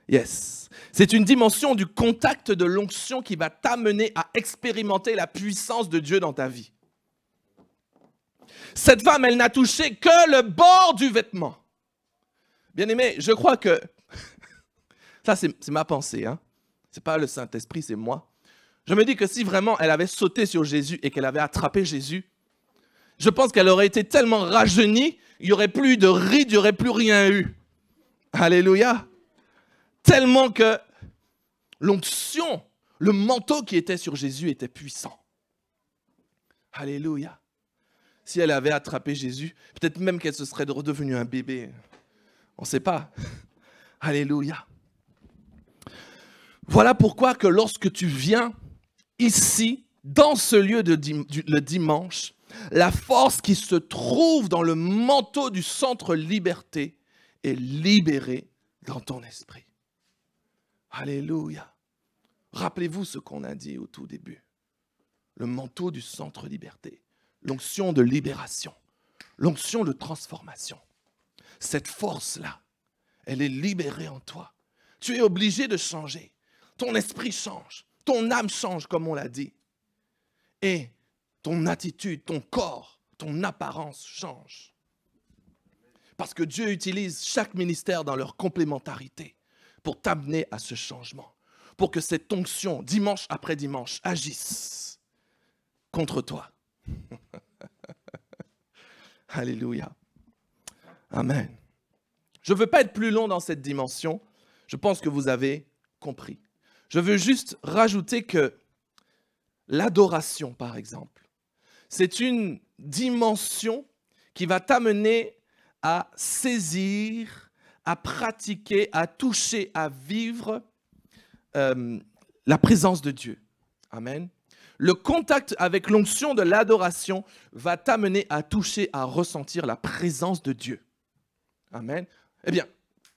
Yes. C'est une dimension du contact de l'onction qui va t'amener à expérimenter la puissance de Dieu dans ta vie. Cette femme, elle n'a touché que le bord du vêtement. Bien-aimé, je crois que... Ça, c'est ma pensée. Hein? Ce n'est pas le Saint-Esprit, c'est moi. Je me dis que si vraiment elle avait sauté sur Jésus et qu'elle avait attrapé Jésus, je pense qu'elle aurait été tellement rajeunie, il n'y aurait plus de rides, il n'y aurait plus rien eu. Alléluia. Tellement que l'onction, le manteau qui était sur Jésus était puissant. Alléluia. Si elle avait attrapé Jésus, peut-être même qu'elle se serait redevenue un bébé. On ne sait pas. Alléluia. Voilà pourquoi que lorsque tu viens ici, dans ce lieu le dimanche, la force qui se trouve dans le manteau du centre liberté est libérée dans ton esprit. Alléluia. Rappelez-vous ce qu'on a dit au tout début. Le manteau du centre liberté. L'onction de libération. L'onction de transformation. Cette force-là, elle est libérée en toi. Tu es obligé de changer. Ton esprit change. Ton âme change, comme on l'a dit. Et ton attitude, ton corps, ton apparence change. Parce que Dieu utilise chaque ministère dans leur complémentarité pour t'amener à ce changement. Pour que cette onction, dimanche après dimanche, agisse contre toi. Alléluia. Amen. Je ne veux pas être plus long dans cette dimension. Je pense que vous avez compris. Je veux juste rajouter que l'adoration, par exemple, c'est une dimension qui va t'amener à saisir, à pratiquer, à toucher, à vivre la présence de Dieu. Amen. Le contact avec l'onction de l'adoration va t'amener à toucher, à ressentir la présence de Dieu. Amen. Eh bien,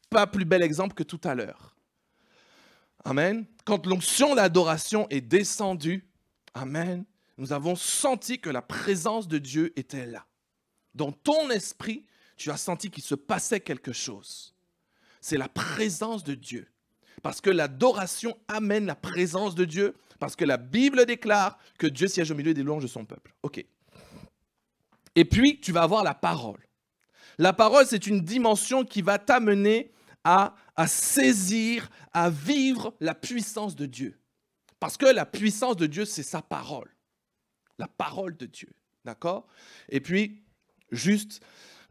pas plus bel exemple que tout à l'heure. Amen. Quand l'onction d'adoration est descendue, amen, nous avons senti que la présence de Dieu était là. Dans ton esprit, tu as senti qu'il se passait quelque chose. C'est la présence de Dieu. Parce que l'adoration amène la présence de Dieu. Parce que la Bible déclare que Dieu siège au milieu des louanges de son peuple. OK. Et puis, tu vas avoir la parole. La parole, c'est une dimension qui va t'amener à saisir, à vivre la puissance de Dieu. Parce que la puissance de Dieu, c'est sa parole. La parole de Dieu. D'accord? Et puis, juste,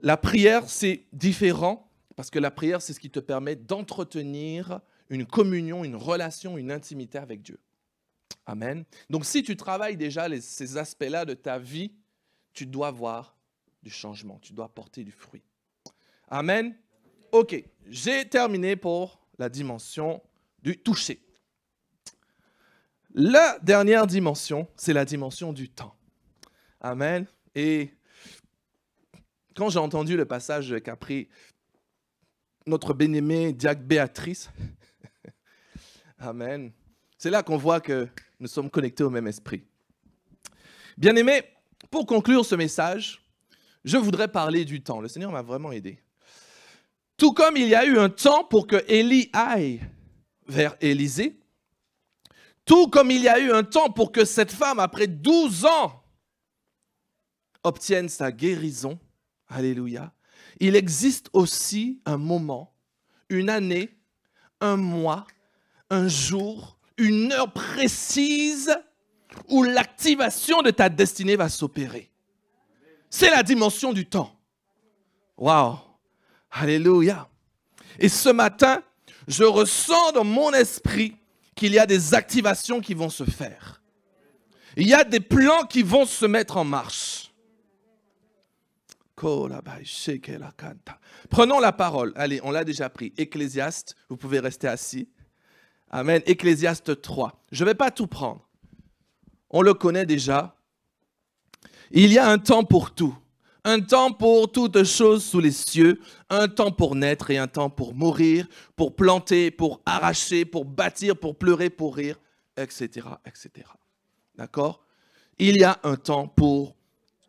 la prière, c'est différent. Parce que la prière, c'est ce qui te permet d'entretenir une communion, une relation, une intimité avec Dieu. Amen. Donc, si tu travailles déjà ces aspects-là de ta vie, tu dois voir du changement. Tu dois porter du fruit. Amen. OK. J'ai terminé pour la dimension du toucher. La dernière dimension, c'est la dimension du temps. Amen. Et quand j'ai entendu le passage qu'a pris notre bien-aimée diacre Béatrice, amen, c'est là qu'on voit que nous sommes connectés au même esprit. Bien-aimés, pour conclure ce message, je voudrais parler du temps. Le Seigneur m'a vraiment aidé. Tout comme il y a eu un temps pour que Élie aille vers Élisée, tout comme il y a eu un temps pour que cette femme, après 12 ans, obtienne sa guérison, alléluia, il existe aussi un moment, une année, un mois, un jour, une heure précise où l'activation de ta destinée va s'opérer. C'est la dimension du temps. Waouh! Alléluia! Et ce matin, je ressens dans mon esprit qu'il y a des activations qui vont se faire. Il y a des plans qui vont se mettre en marche. Prenons la parole. Allez, on l'a déjà pris. Ecclésiaste, vous pouvez rester assis. Amen. Ecclésiaste 3. Je ne vais pas tout prendre. On le connaît déjà. Il y a un temps pour tout. Un temps pour toutes choses sous les cieux. Un temps pour naître et un temps pour mourir, pour planter, pour arracher, pour bâtir, pour pleurer, pour rire, etc., etc. D'accord? Il y a un temps pour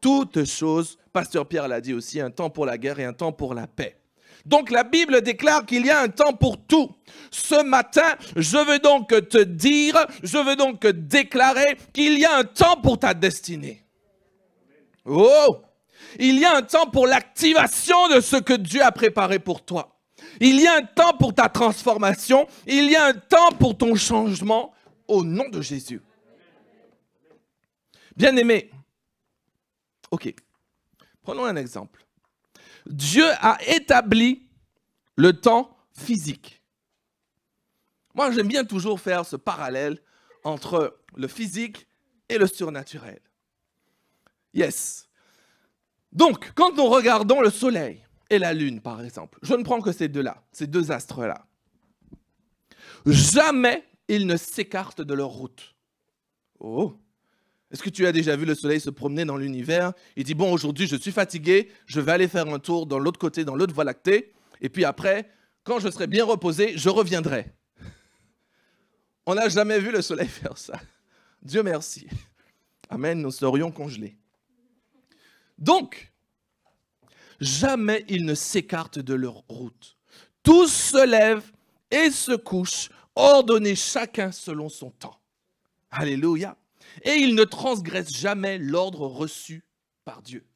toutes choses. Pasteur Pierre l'a dit aussi, un temps pour la guerre et un temps pour la paix. Donc la Bible déclare qu'il y a un temps pour tout. Ce matin, je veux donc te dire, je veux donc déclarer qu'il y a un temps pour ta destinée. Oh! Il y a un temps pour l'activation de ce que Dieu a préparé pour toi. Il y a un temps pour ta transformation. Il y a un temps pour ton changement au nom de Jésus. Bien-aimé, ok, prenons un exemple. Dieu a établi le temps physique. Moi, j'aime bien toujours faire ce parallèle entre le physique et le surnaturel. Yes. Donc, quand nous regardons le soleil et la lune, par exemple, je ne prends que ces deux-là, ces deux astres-là, jamais ils ne s'écartent de leur route. Oh! Est-ce que tu as déjà vu le soleil se promener dans l'univers? Il dit, bon, aujourd'hui, je suis fatigué, je vais aller faire un tour dans l'autre côté, dans l'autre voie lactée, et puis après, quand je serai bien reposé, je reviendrai. On n'a jamais vu le soleil faire ça. Dieu merci. Amen, nous serions congelés. Donc, jamais ils ne s'écartent de leur route. Tous se lèvent et se couchent, ordonnés chacun selon son temps. Alléluia. Et ils ne transgressent jamais l'ordre reçu par Dieu.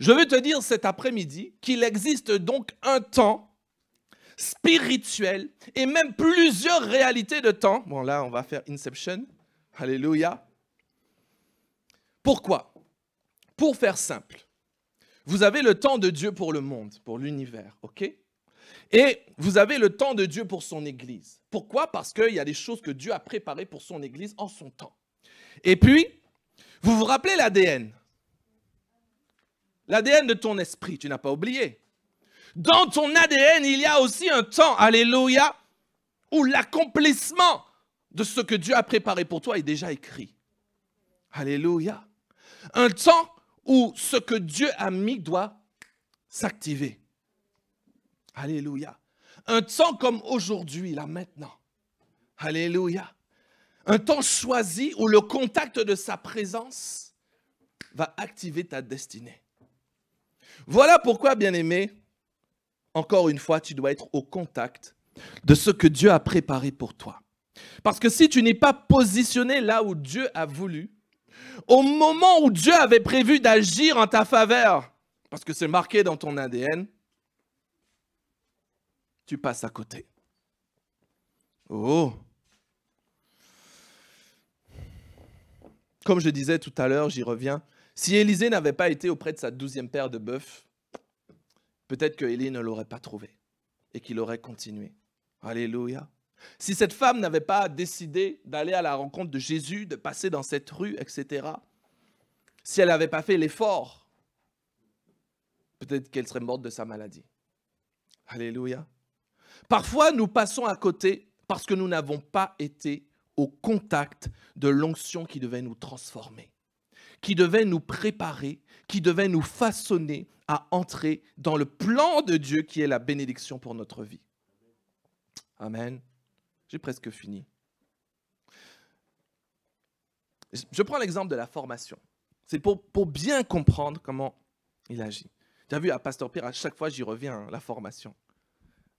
Je veux te dire cet après-midi qu'il existe donc un temps spirituel et même plusieurs réalités de temps. Bon, là, on va faire Inception. Alléluia. Pourquoi? Pour faire simple, vous avez le temps de Dieu pour le monde, pour l'univers, ok? Et vous avez le temps de Dieu pour son Église. Pourquoi? Parce qu'il y a des choses que Dieu a préparées pour son Église en son temps. Et puis, vous vous rappelez l'ADN? L'ADN de ton esprit, tu n'as pas oublié. Dans ton ADN, il y a aussi un temps, alléluia, où l'accomplissement de ce que Dieu a préparé pour toi est déjà écrit. Alléluia. Un temps où ce que Dieu a mis doit s'activer. Alléluia. Un temps comme aujourd'hui, là maintenant. Alléluia. Un temps choisi où le contact de sa présence va activer ta destinée. Voilà pourquoi, bien-aimé, encore une fois, tu dois être au contact de ce que Dieu a préparé pour toi. Parce que si tu n'es pas positionné là où Dieu a voulu, au moment où Dieu avait prévu d'agir en ta faveur, parce que c'est marqué dans ton ADN, tu passes à côté. Oh! Comme je disais tout à l'heure, j'y reviens. Si Élisée n'avait pas été auprès de sa 12e paire de bœufs, peut-être que Élie ne l'aurait pas trouvé et qu'il aurait continué. Alléluia. Si cette femme n'avait pas décidé d'aller à la rencontre de Jésus, de passer dans cette rue, etc., si elle n'avait pas fait l'effort, peut-être qu'elle serait morte de sa maladie. Alléluia. Parfois, nous passons à côté parce que nous n'avons pas été au contact de l'onction qui devait nous transformer, qui devait nous préparer, qui devait nous façonner à entrer dans le plan de Dieu qui est la bénédiction pour notre vie. Amen. J'ai presque fini. Je prends l'exemple de la formation. C'est pour bien comprendre comment il agit. Tu as vu, à Pasteur Pierre, à chaque fois, j'y reviens, la formation.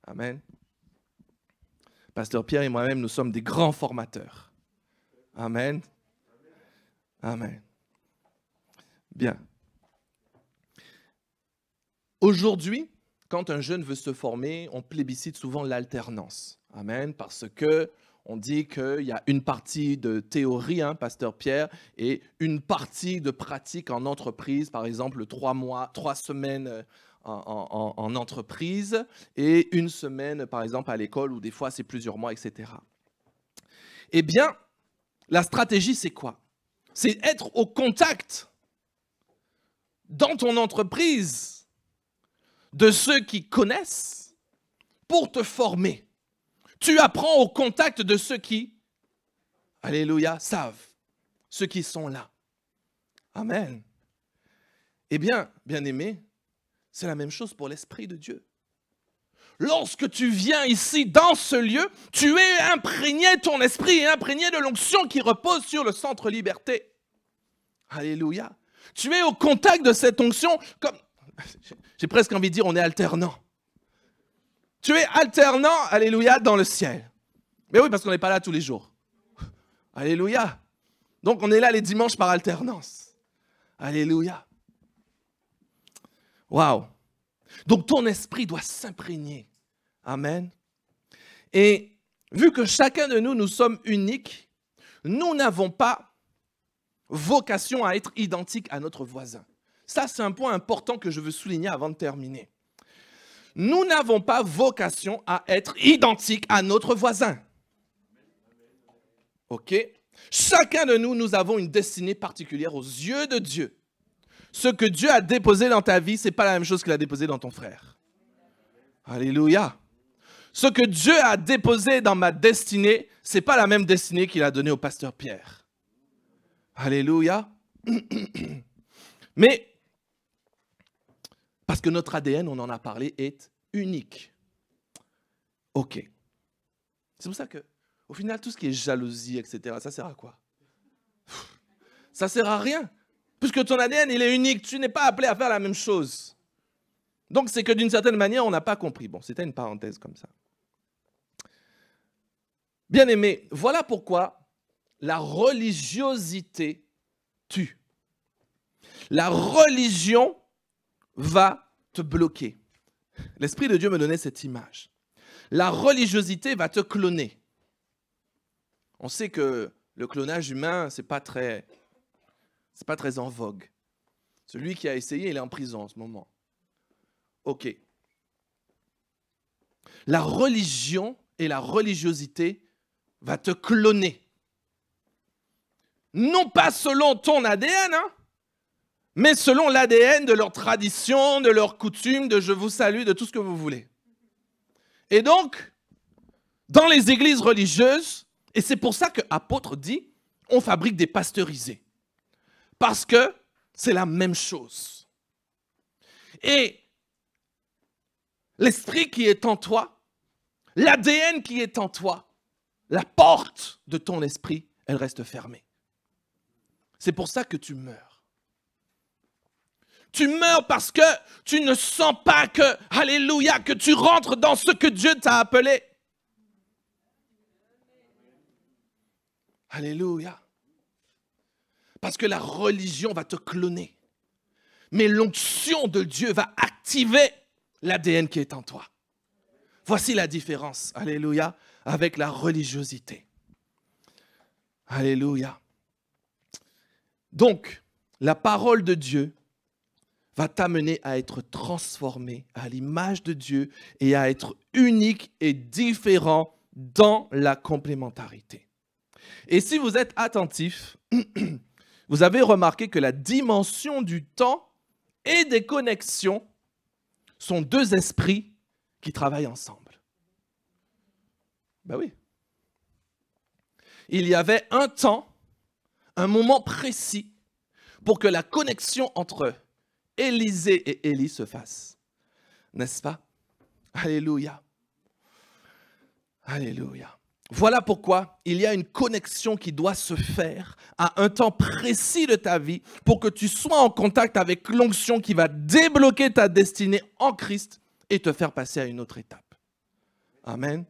Amen. Pasteur Pierre et moi-même, nous sommes des grands formateurs. Amen. Amen. Bien. Aujourd'hui, quand un jeune veut se former, on plébiscite souvent l'alternance. Amen. Parce que on dit qu'il y a une partie de théorie, hein, Pasteur Pierre, et une partie de pratique en entreprise, par exemple 3 mois, 3 semaines en entreprise et une semaine, par exemple, à l'école, ou des fois, c'est plusieurs mois, etc. Eh bien, la stratégie, c'est quoi? C'est être au contact dans ton entreprise de ceux qui connaissent pour te former. Tu apprends au contact de ceux qui, alléluia, savent, ceux qui sont là. Amen. Eh bien, bien-aimé, c'est la même chose pour l'Esprit de Dieu. Lorsque tu viens ici, dans ce lieu, tu es imprégné, ton esprit est imprégné de l'onction qui repose sur le centre liberté. Alléluia. Tu es au contact de cette onction, comme, j'ai presque envie de dire, on est alternant. Tu es alternant, alléluia, dans le ciel. Mais oui, parce qu'on n'est pas là tous les jours. Alléluia. Donc on est là les dimanches par alternance. Alléluia. Waouh. Donc ton esprit doit s'imprégner. Amen. Et vu que chacun de nous, nous sommes uniques, nous n'avons pas vocation à être identiques à notre voisin. Ça, c'est un point important que je veux souligner avant de terminer. Nous n'avons pas vocation à être identiques à notre voisin. OK? Chacun de nous, nous avons une destinée particulière aux yeux de Dieu. Ce que Dieu a déposé dans ta vie, ce n'est pas la même chose qu'il a déposé dans ton frère. Alléluia. Ce que Dieu a déposé dans ma destinée, ce n'est pas la même destinée qu'il a donnée au pasteur Pierre. Alléluia. Mais, parce que notre ADN, on en a parlé, est unique. OK. C'est pour ça que, au final, tout ce qui est jalousie, etc., ça sert à quoi? Ça sert à rien. Puisque ton ADN, il est unique. Tu n'es pas appelé à faire la même chose. Donc, c'est que d'une certaine manière, on n'a pas compris. Bon, c'était une parenthèse comme ça. Bien-aimé, voilà pourquoi la religiosité tue. La religion va te bloquer. L'Esprit de Dieu me donnait cette image. La religiosité va te cloner. On sait que le clonage humain, c'est pas très en vogue. Celui qui a essayé, il est en prison en ce moment. OK. La religion et la religiosité va te cloner. Non pas selon ton ADN, mais selon l'ADN de leur tradition, de leurs coutumes, de je vous salue, de tout ce que vous voulez. Et donc, dans les églises religieuses, et c'est pour ça que l'apôtre dit, on fabrique des pasteurisés. Parce que c'est la même chose. Et l'esprit qui est en toi, l'ADN qui est en toi, la porte de ton esprit, elle reste fermée. C'est pour ça que tu meurs. Tu meurs parce que tu ne sens pas que, alléluia, que tu rentres dans ce que Dieu t'a appelé. Alléluia. Parce que la religion va te cloner. Mais l'onction de Dieu va activer l'ADN qui est en toi. Voici la différence, alléluia, avec la religiosité. Alléluia. Donc, la parole de Dieu va t'amener à être transformé à l'image de Dieu et à être unique et différent dans la complémentarité. Et si vous êtes attentif, vous avez remarqué que la dimension du temps et des connexions sont deux esprits qui travaillent ensemble. Ben oui. Il y avait un temps, un moment précis pour que la connexion entre Élisée et Élie se fasse. N'est-ce pas? Alléluia. Alléluia. Voilà pourquoi il y a une connexion qui doit se faire à un temps précis de ta vie pour que tu sois en contact avec l'onction qui va débloquer ta destinée en Christ et te faire passer à une autre étape. Amen.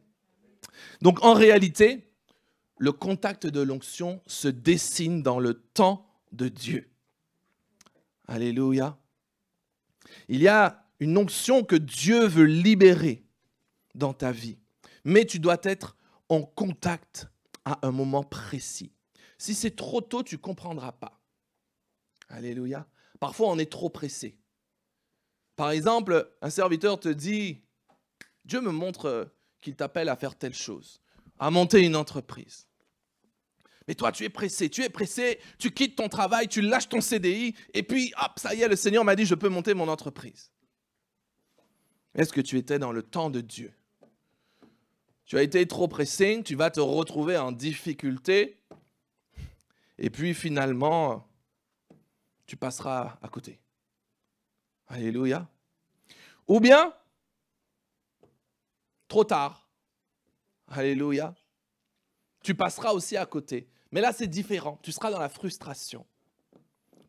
Donc en réalité, le contact de l'onction se dessine dans le temps de Dieu. Alléluia. Il y a une onction que Dieu veut libérer dans ta vie, mais tu dois être en contact à un moment précis. Si c'est trop tôt, tu ne comprendras pas. Alléluia. Parfois, on est trop pressé. Par exemple, un serviteur te dit, Dieu me montre qu'il t'appelle à faire telle chose, à monter une entreprise. Mais toi, tu es pressé, tu quittes ton travail, tu lâches ton CDI, et puis, hop, ça y est, le Seigneur m'a dit, je peux monter mon entreprise. Est-ce que tu étais dans le temps de Dieu? Tu as été trop pressé, tu vas te retrouver en difficulté, et puis finalement, tu passeras à côté. Alléluia. Ou bien, trop tard. Alléluia. Tu passeras aussi à côté. Mais là, c'est différent. Tu seras dans la frustration.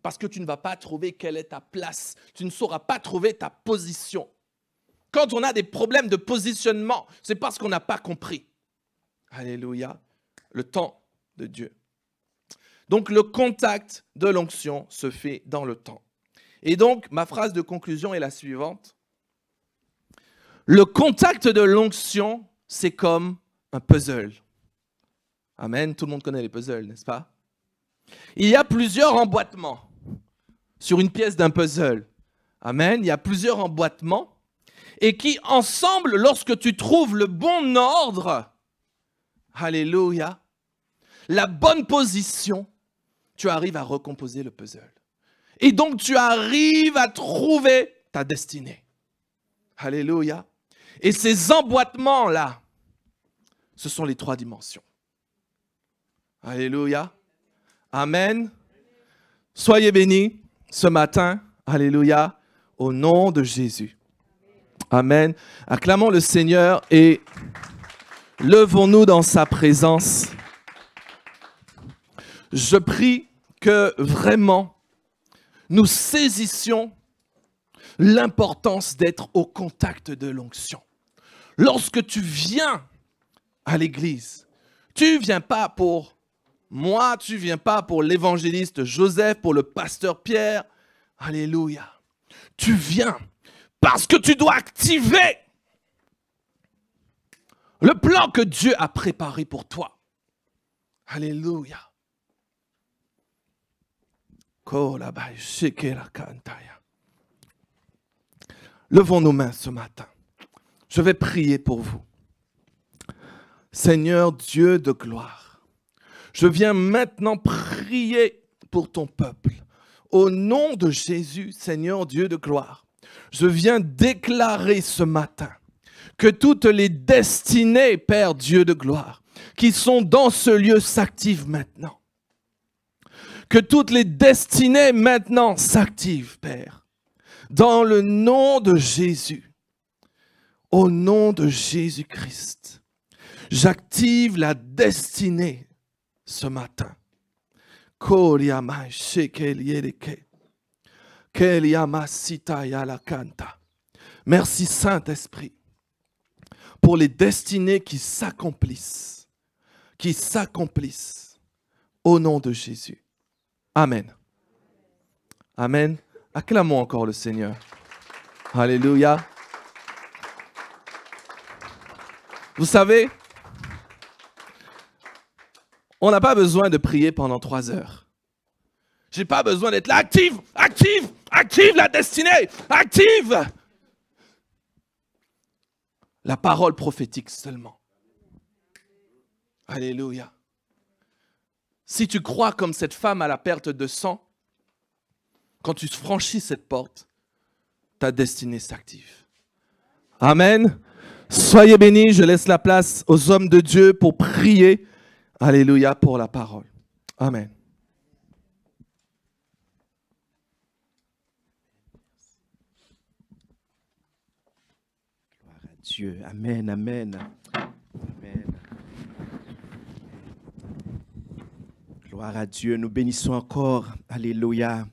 Parce que tu ne vas pas trouver quelle est ta place. Tu ne sauras pas trouver ta position. Quand on a des problèmes de positionnement, c'est parce qu'on n'a pas compris. Alléluia. Le temps de Dieu. Donc, le contact de l'onction se fait dans le temps. Et donc, ma phrase de conclusion est la suivante. Le contact de l'onction, c'est comme un puzzle. Amen. Tout le monde connaît les puzzles, n'est-ce pas? Il y a plusieurs emboîtements sur une pièce d'un puzzle. Amen. Il y a plusieurs emboîtements et qui, ensemble, lorsque tu trouves le bon ordre, alléluia, la bonne position, tu arrives à recomposer le puzzle. Et donc, tu arrives à trouver ta destinée. Alléluia. Et ces emboîtements-là, ce sont les 3 dimensions. Alléluia. Amen. Soyez bénis ce matin. Alléluia. Au nom de Jésus. Amen. Acclamons le Seigneur et levons-nous dans sa présence. Je prie que vraiment nous saisissions l'importance d'être au contact de l'onction. Lorsque tu viens à l'église, tu ne viens pas pour moi, tu ne viens pas pour l'évangéliste Joseph, pour le pasteur Pierre. Alléluia. Tu viens parce que tu dois activer le plan que Dieu a préparé pour toi. Alléluia. Levons nos mains ce matin. Je vais prier pour vous. Seigneur Dieu de gloire, je viens maintenant prier pour ton peuple. Au nom de Jésus, Seigneur Dieu de gloire, je viens déclarer ce matin que toutes les destinées, Père Dieu de gloire, qui sont dans ce lieu s'activent maintenant. Que toutes les destinées maintenant s'activent, Père. Dans le nom de Jésus, au nom de Jésus-Christ, j'active la destinée ce matin. Merci Saint-Esprit pour les destinées qui s'accomplissent au nom de Jésus. Amen. Amen. Acclamons encore le Seigneur. Alléluia. Vous savez, on n'a pas besoin de prier pendant 3 heures. Je n'ai pas besoin d'être là. Active la destinée. Active la parole prophétique seulement. Alléluia. Si tu crois comme cette femme à la perte de sang, quand tu franchis cette porte, ta destinée s'active. Amen. Soyez bénis, je laisse la place aux hommes de Dieu pour prier. Alléluia pour la parole. Amen. Gloire à Dieu. Amen, amen. Amen. Gloire à Dieu. Nous bénissons encore. Alléluia.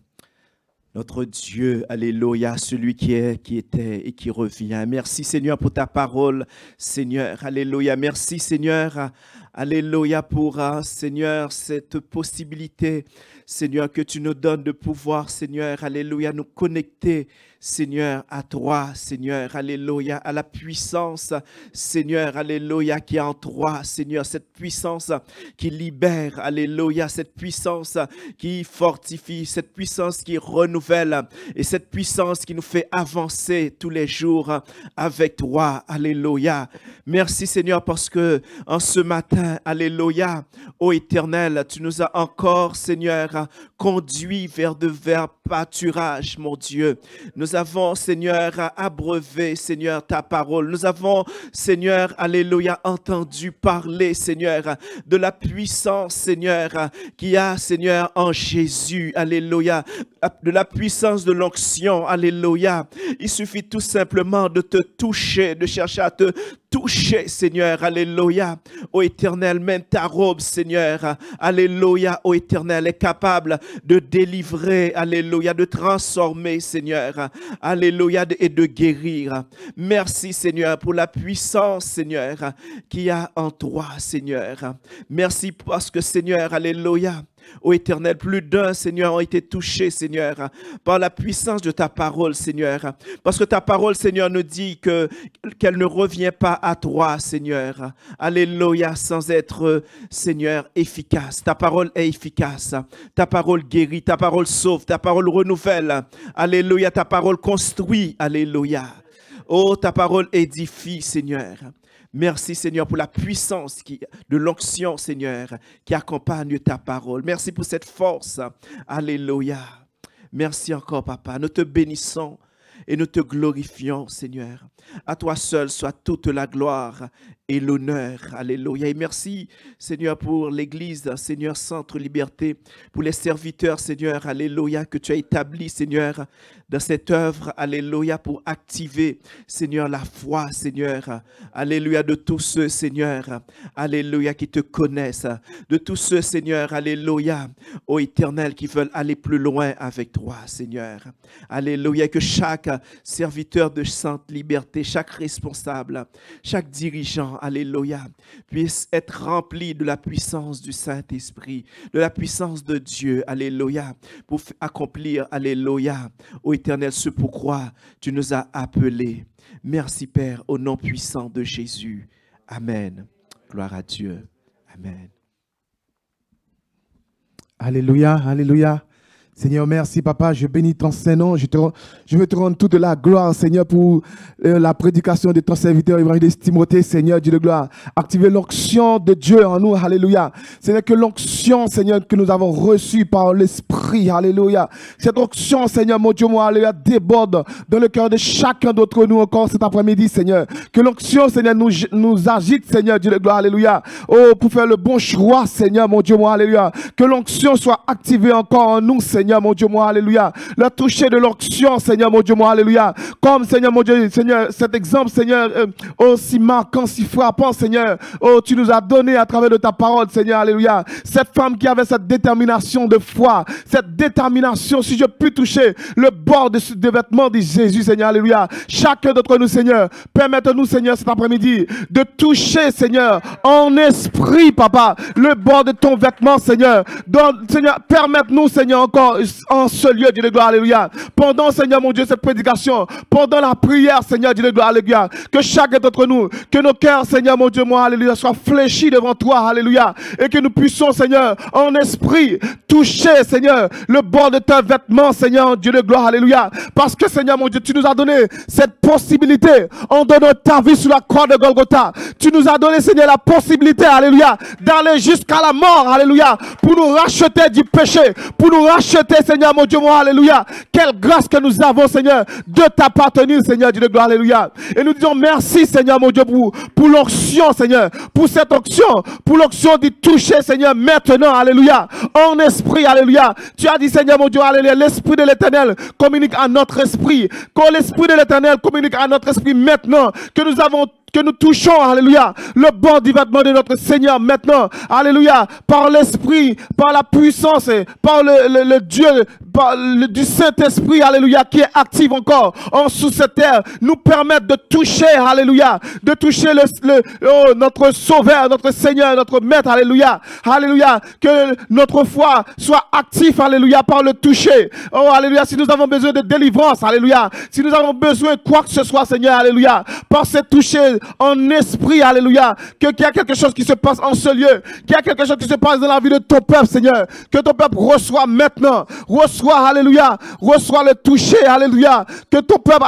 Notre Dieu, alléluia, celui qui est, qui était et qui revient. Merci Seigneur pour ta parole, Seigneur, alléluia. Merci Seigneur, alléluia pour, Seigneur, cette possibilité, Seigneur, que tu nous donnes de pouvoir, Seigneur, alléluia, nous connecter, Seigneur, à toi, Seigneur, alléluia, à la puissance, Seigneur, alléluia, qui est en toi, Seigneur, cette puissance qui libère, alléluia, cette puissance qui fortifie, cette puissance qui renouvelle et cette puissance qui nous fait avancer tous les jours avec toi, alléluia. Merci, Seigneur, parce que en ce matin, alléluia, ô Éternel, tu nous as encore, Seigneur, conduit vers de verts pâturages, mon Dieu. Nous avons, Seigneur, abreuvé, Seigneur, ta parole. Nous avons, Seigneur, alléluia, entendu parler, Seigneur, de la puissance, Seigneur, qu'il y a, Seigneur, en Jésus, alléluia, de la puissance de l'onction, alléluia. Il suffit tout simplement de te toucher, de chercher à te toucher, Seigneur, alléluia. Ô Éternel, même ta robe, Seigneur, alléluia, ô Éternel, est capable de délivrer, alléluia, de transformer, Seigneur, alléluia, et de guérir. Merci, Seigneur, pour la puissance, Seigneur, qu'il y a en toi, Seigneur. Merci parce que, Seigneur, alléluia, ô Éternel, plus d'un, Seigneur, ont été touchés, Seigneur, par la puissance de ta parole, Seigneur. Parce que ta parole, Seigneur, nous dit qu'elle ne revient pas à toi, Seigneur. Alléluia, sans être, Seigneur, efficace. Ta parole est efficace. Ta parole guérit, ta parole sauve, ta parole renouvelle. Alléluia, ta parole construit. Alléluia. Oh, ta parole édifie, Seigneur. Merci, Seigneur, pour la puissance de l'onction, Seigneur, qui accompagne ta parole. Merci pour cette force. Alléluia. Merci encore, Papa. Nous te bénissons et nous te glorifions, Seigneur. À toi seul soit toute la gloire et l'honneur. Alléluia. Et merci, Seigneur, pour l'Église, Seigneur, Centre Liberté, pour les serviteurs, Seigneur, alléluia, que tu as établis, Seigneur, dans cette œuvre, alléluia, pour activer, Seigneur, la foi, Seigneur, alléluia, de tous ceux, Seigneur, alléluia, qui te connaissent, de tous ceux, Seigneur, alléluia, ô Éternel, qui veulent aller plus loin avec toi, Seigneur. Alléluia, que chaque serviteur de Centre Liberté, chaque responsable, chaque dirigeant, alléluia, puisse être rempli de la puissance du Saint-Esprit, de la puissance de Dieu, alléluia, pour accomplir, alléluia, ô Éternel, ce pourquoi tu nous as appelés. Merci, Père, au nom puissant de Jésus. Amen. Gloire à Dieu. Amen. Alléluia, alléluia. Seigneur, merci, Papa. Je bénis ton Saint-Nom. Je veux te rendre toute la gloire, Seigneur, pour la prédication de ton serviteur évangéliste Timothée, Seigneur, Dieu de gloire. Activez l'onction de Dieu en nous. Alléluia. Seigneur, que l'onction, Seigneur, que nous avons reçue par l'Esprit. Alléluia. Cette onction, Seigneur, mon Dieu, moi, alléluia, déborde dans le cœur de chacun d'entre nous encore cet après-midi, Seigneur. Que l'onction, Seigneur, nous agite, Seigneur, Dieu de gloire. Alléluia. Oh, pour faire le bon choix, Seigneur, mon Dieu, moi, alléluia. Que l'onction soit activée encore en nous, Seigneur, mon Dieu, moi, alléluia. Le toucher de l'onction, Seigneur, mon Dieu, moi, alléluia. Comme, Seigneur, mon Dieu, Seigneur, cet exemple, Seigneur, aussi marquant, si frappant, Seigneur, oh, tu nous as donné à travers de ta parole, Seigneur, alléluia. Cette femme qui avait cette détermination de foi, cette détermination, si je puis toucher le bord de vêtements de Jésus, Seigneur, alléluia. Chacun d'entre nous, Seigneur, permettez-nous, Seigneur, cet après-midi, de toucher, Seigneur, en esprit, Papa, le bord de ton vêtement, Seigneur. Donc, Seigneur, permette-nous, Seigneur, encore en ce lieu, Dieu de gloire, alléluia. Pendant, Seigneur, mon Dieu, cette prédication, pendant la prière, Seigneur, Dieu de gloire, alléluia. Que chacun d'entre nous, que nos cœurs, Seigneur, mon Dieu, moi, alléluia, soient fléchis devant toi, alléluia. Et que nous puissions, Seigneur, en esprit, toucher, Seigneur, le bord de tes vêtements, Seigneur, Dieu de gloire, alléluia. Parce que, Seigneur, mon Dieu, tu nous as donné cette possibilité en donnant ta vie sur la croix de Golgotha. Tu nous as donné, Seigneur, la possibilité, alléluia, d'aller jusqu'à la mort, alléluia, pour nous racheter du péché, pour nous racheter, Seigneur, mon Dieu, moi, alléluia. Quelle grâce que nous avons, Seigneur, de t'appartenir, Seigneur, Dieu de gloire, alléluia. Et nous disons merci, Seigneur, mon Dieu, pour l'onction, Seigneur, pour cette onction, pour l'onction de toucher, Seigneur, maintenant, alléluia, en esprit, alléluia. Tu as dit, Seigneur, mon Dieu, alléluia, l'esprit de l'Éternel communique à notre esprit. Quand l'esprit de l'Éternel communique à notre esprit maintenant, que que nous touchons, alléluia, le bord du vêtement de notre Seigneur maintenant, alléluia, par l'Esprit, par la puissance, par le Dieu, du Saint-Esprit, alléluia, qui est actif encore en sous cette terre, nous permettre de toucher, alléluia, de toucher notre Sauveur, notre Seigneur, notre Maître, alléluia, alléluia, que notre foi soit active, alléluia, par le toucher. Oh, alléluia, si nous avons besoin de délivrance, alléluia, si nous avons besoin de quoi que ce soit, Seigneur, alléluia, par ce toucher en esprit, alléluia, qu'il y a quelque chose qui se passe en ce lieu, qu'il y a quelque chose qui se passe dans la vie de ton peuple, Seigneur, que ton peuple reçoit maintenant, reçoit, alléluia, reçoit le toucher, alléluia, que ton peuple,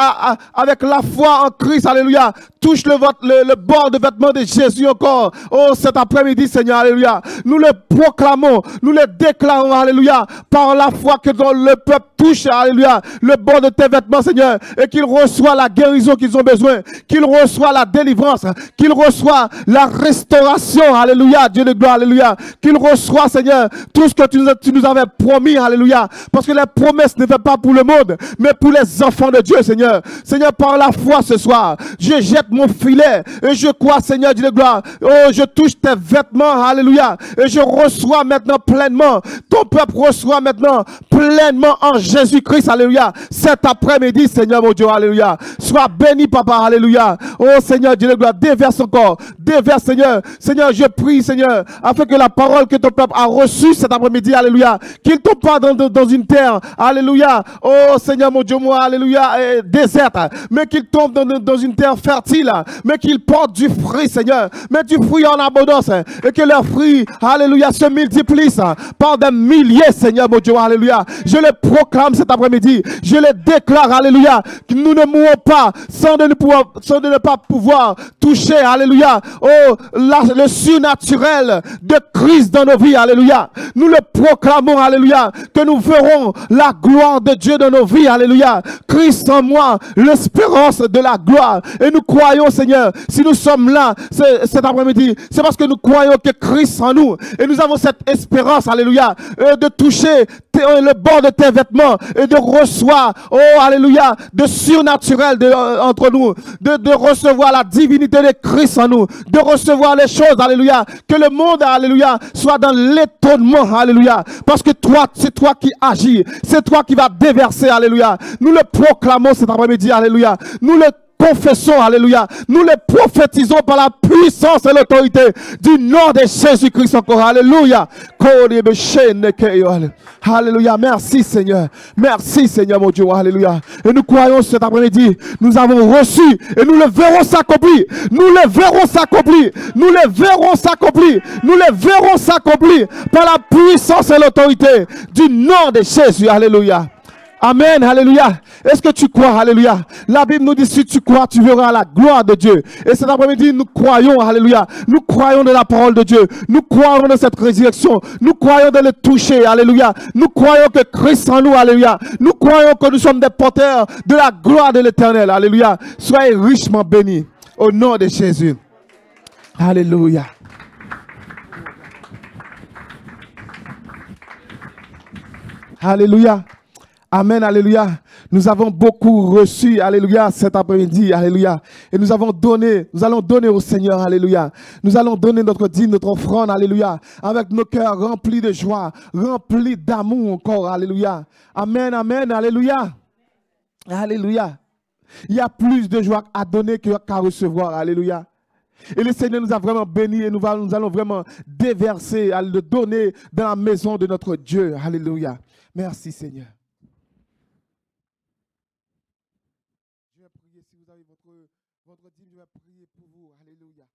avec la foi en Christ, alléluia, touche le bord de vêtement de Jésus encore. Oh, cet après-midi, Seigneur, alléluia, nous le proclamons, nous le déclarons, alléluia, par la foi que le peuple touche, alléluia, le bord de tes vêtements, Seigneur, et qu'il reçoit la guérison qu'ils ont besoin, qu'il reçoit la délivrance, qu'il reçoit la restauration, alléluia, Dieu de gloire, alléluia, qu'il reçoit, Seigneur, tout ce que tu nous avais promis, alléluia, parce que les promesses ne viennent pas pour le monde, mais pour les enfants de Dieu, Seigneur. Seigneur, par la foi ce soir, je jette mon filet, et je crois, Seigneur, Dieu de gloire, oh, je touche tes vêtements, alléluia, et je reçois maintenant pleinement, ton peuple reçoit maintenant pleinement en Jésus-Christ, alléluia, cet après-midi, Seigneur, mon Dieu, alléluia, sois béni, Papa, alléluia, oh, Seigneur, Dieu de gloire, déverse encore, déverse, Seigneur, Seigneur, je prie, Seigneur, afin que la parole que ton peuple a reçue cet après-midi, alléluia, qu'il tombe pas dans une terre, alléluia, oh, Seigneur, mon Dieu, moi, alléluia, déserte, mais qu'il tombe dans une terre fertile, mais qu'il porte du fruit, Seigneur, mais du fruit en abondance, et que leurs fruits, alléluia, se multiplient par des milliers, Seigneur, mon Dieu, alléluia. Je le proclame cet après-midi, je le déclare, alléluia, que nous ne mourrons pas sans de ne pas pouvoir toucher, alléluia, oh, le surnaturel de Christ dans nos vies, alléluia. Nous le proclamons, alléluia, que nous verrons la gloire de Dieu dans nos vies, alléluia. Christ en moi, l'espérance de la gloire. Et nous croyons, Seigneur, si nous sommes là cet après-midi, c'est parce que nous croyons que Christ en nous, et nous avons cette espérance, alléluia, de toucher le bord de tes vêtements et de recevoir, oh, alléluia, de surnaturel entre nous, de recevoir la divinité de Christ en nous, de recevoir les choses, alléluia, que le monde, alléluia, soit dans l'étonnement, alléluia, parce que toi, c'est toi qui agis, c'est toi qui vas déverser, alléluia. Nous le proclamons cet après-midi, alléluia. Nous le confessons, alléluia. Nous les prophétisons par la puissance et l'autorité du nom de Jésus-Christ encore, alléluia. Alléluia, merci Seigneur. Merci Seigneur mon Dieu, alléluia. Et nous croyons cet après-midi, nous avons reçu et nous le verrons s'accomplir. Nous le verrons s'accomplir. Nous le verrons s'accomplir. Nous le verrons s'accomplir par la puissance et l'autorité du nom de Jésus, alléluia. Amen, alléluia. Est-ce que tu crois, alléluia? La Bible nous dit, si tu crois, tu verras la gloire de Dieu. Et cet après-midi, nous croyons, alléluia. Nous croyons dans la parole de Dieu. Nous croyons dans cette résurrection. Nous croyons dans le toucher, alléluia. Nous croyons que Christ en nous, alléluia. Nous croyons que nous sommes des porteurs de la gloire de l'Éternel, alléluia. Soyez richement bénis au nom de Jésus. Alléluia. Alléluia. Amen, alléluia. Nous avons beaucoup reçu, alléluia, cet après-midi, alléluia. Et nous allons donner au Seigneur, alléluia. Nous allons donner notre dîme, notre offrande, alléluia, avec nos cœurs remplis de joie, remplis d'amour encore, alléluia. Amen, amen, alléluia. Alléluia. Il y a plus de joie à donner qu'à recevoir, alléluia. Et le Seigneur nous a vraiment bénis et nous allons vraiment déverser, à le donner dans la maison de notre Dieu, alléluia. Merci Seigneur. Votre dîme, je vais prier pour vous. Alléluia.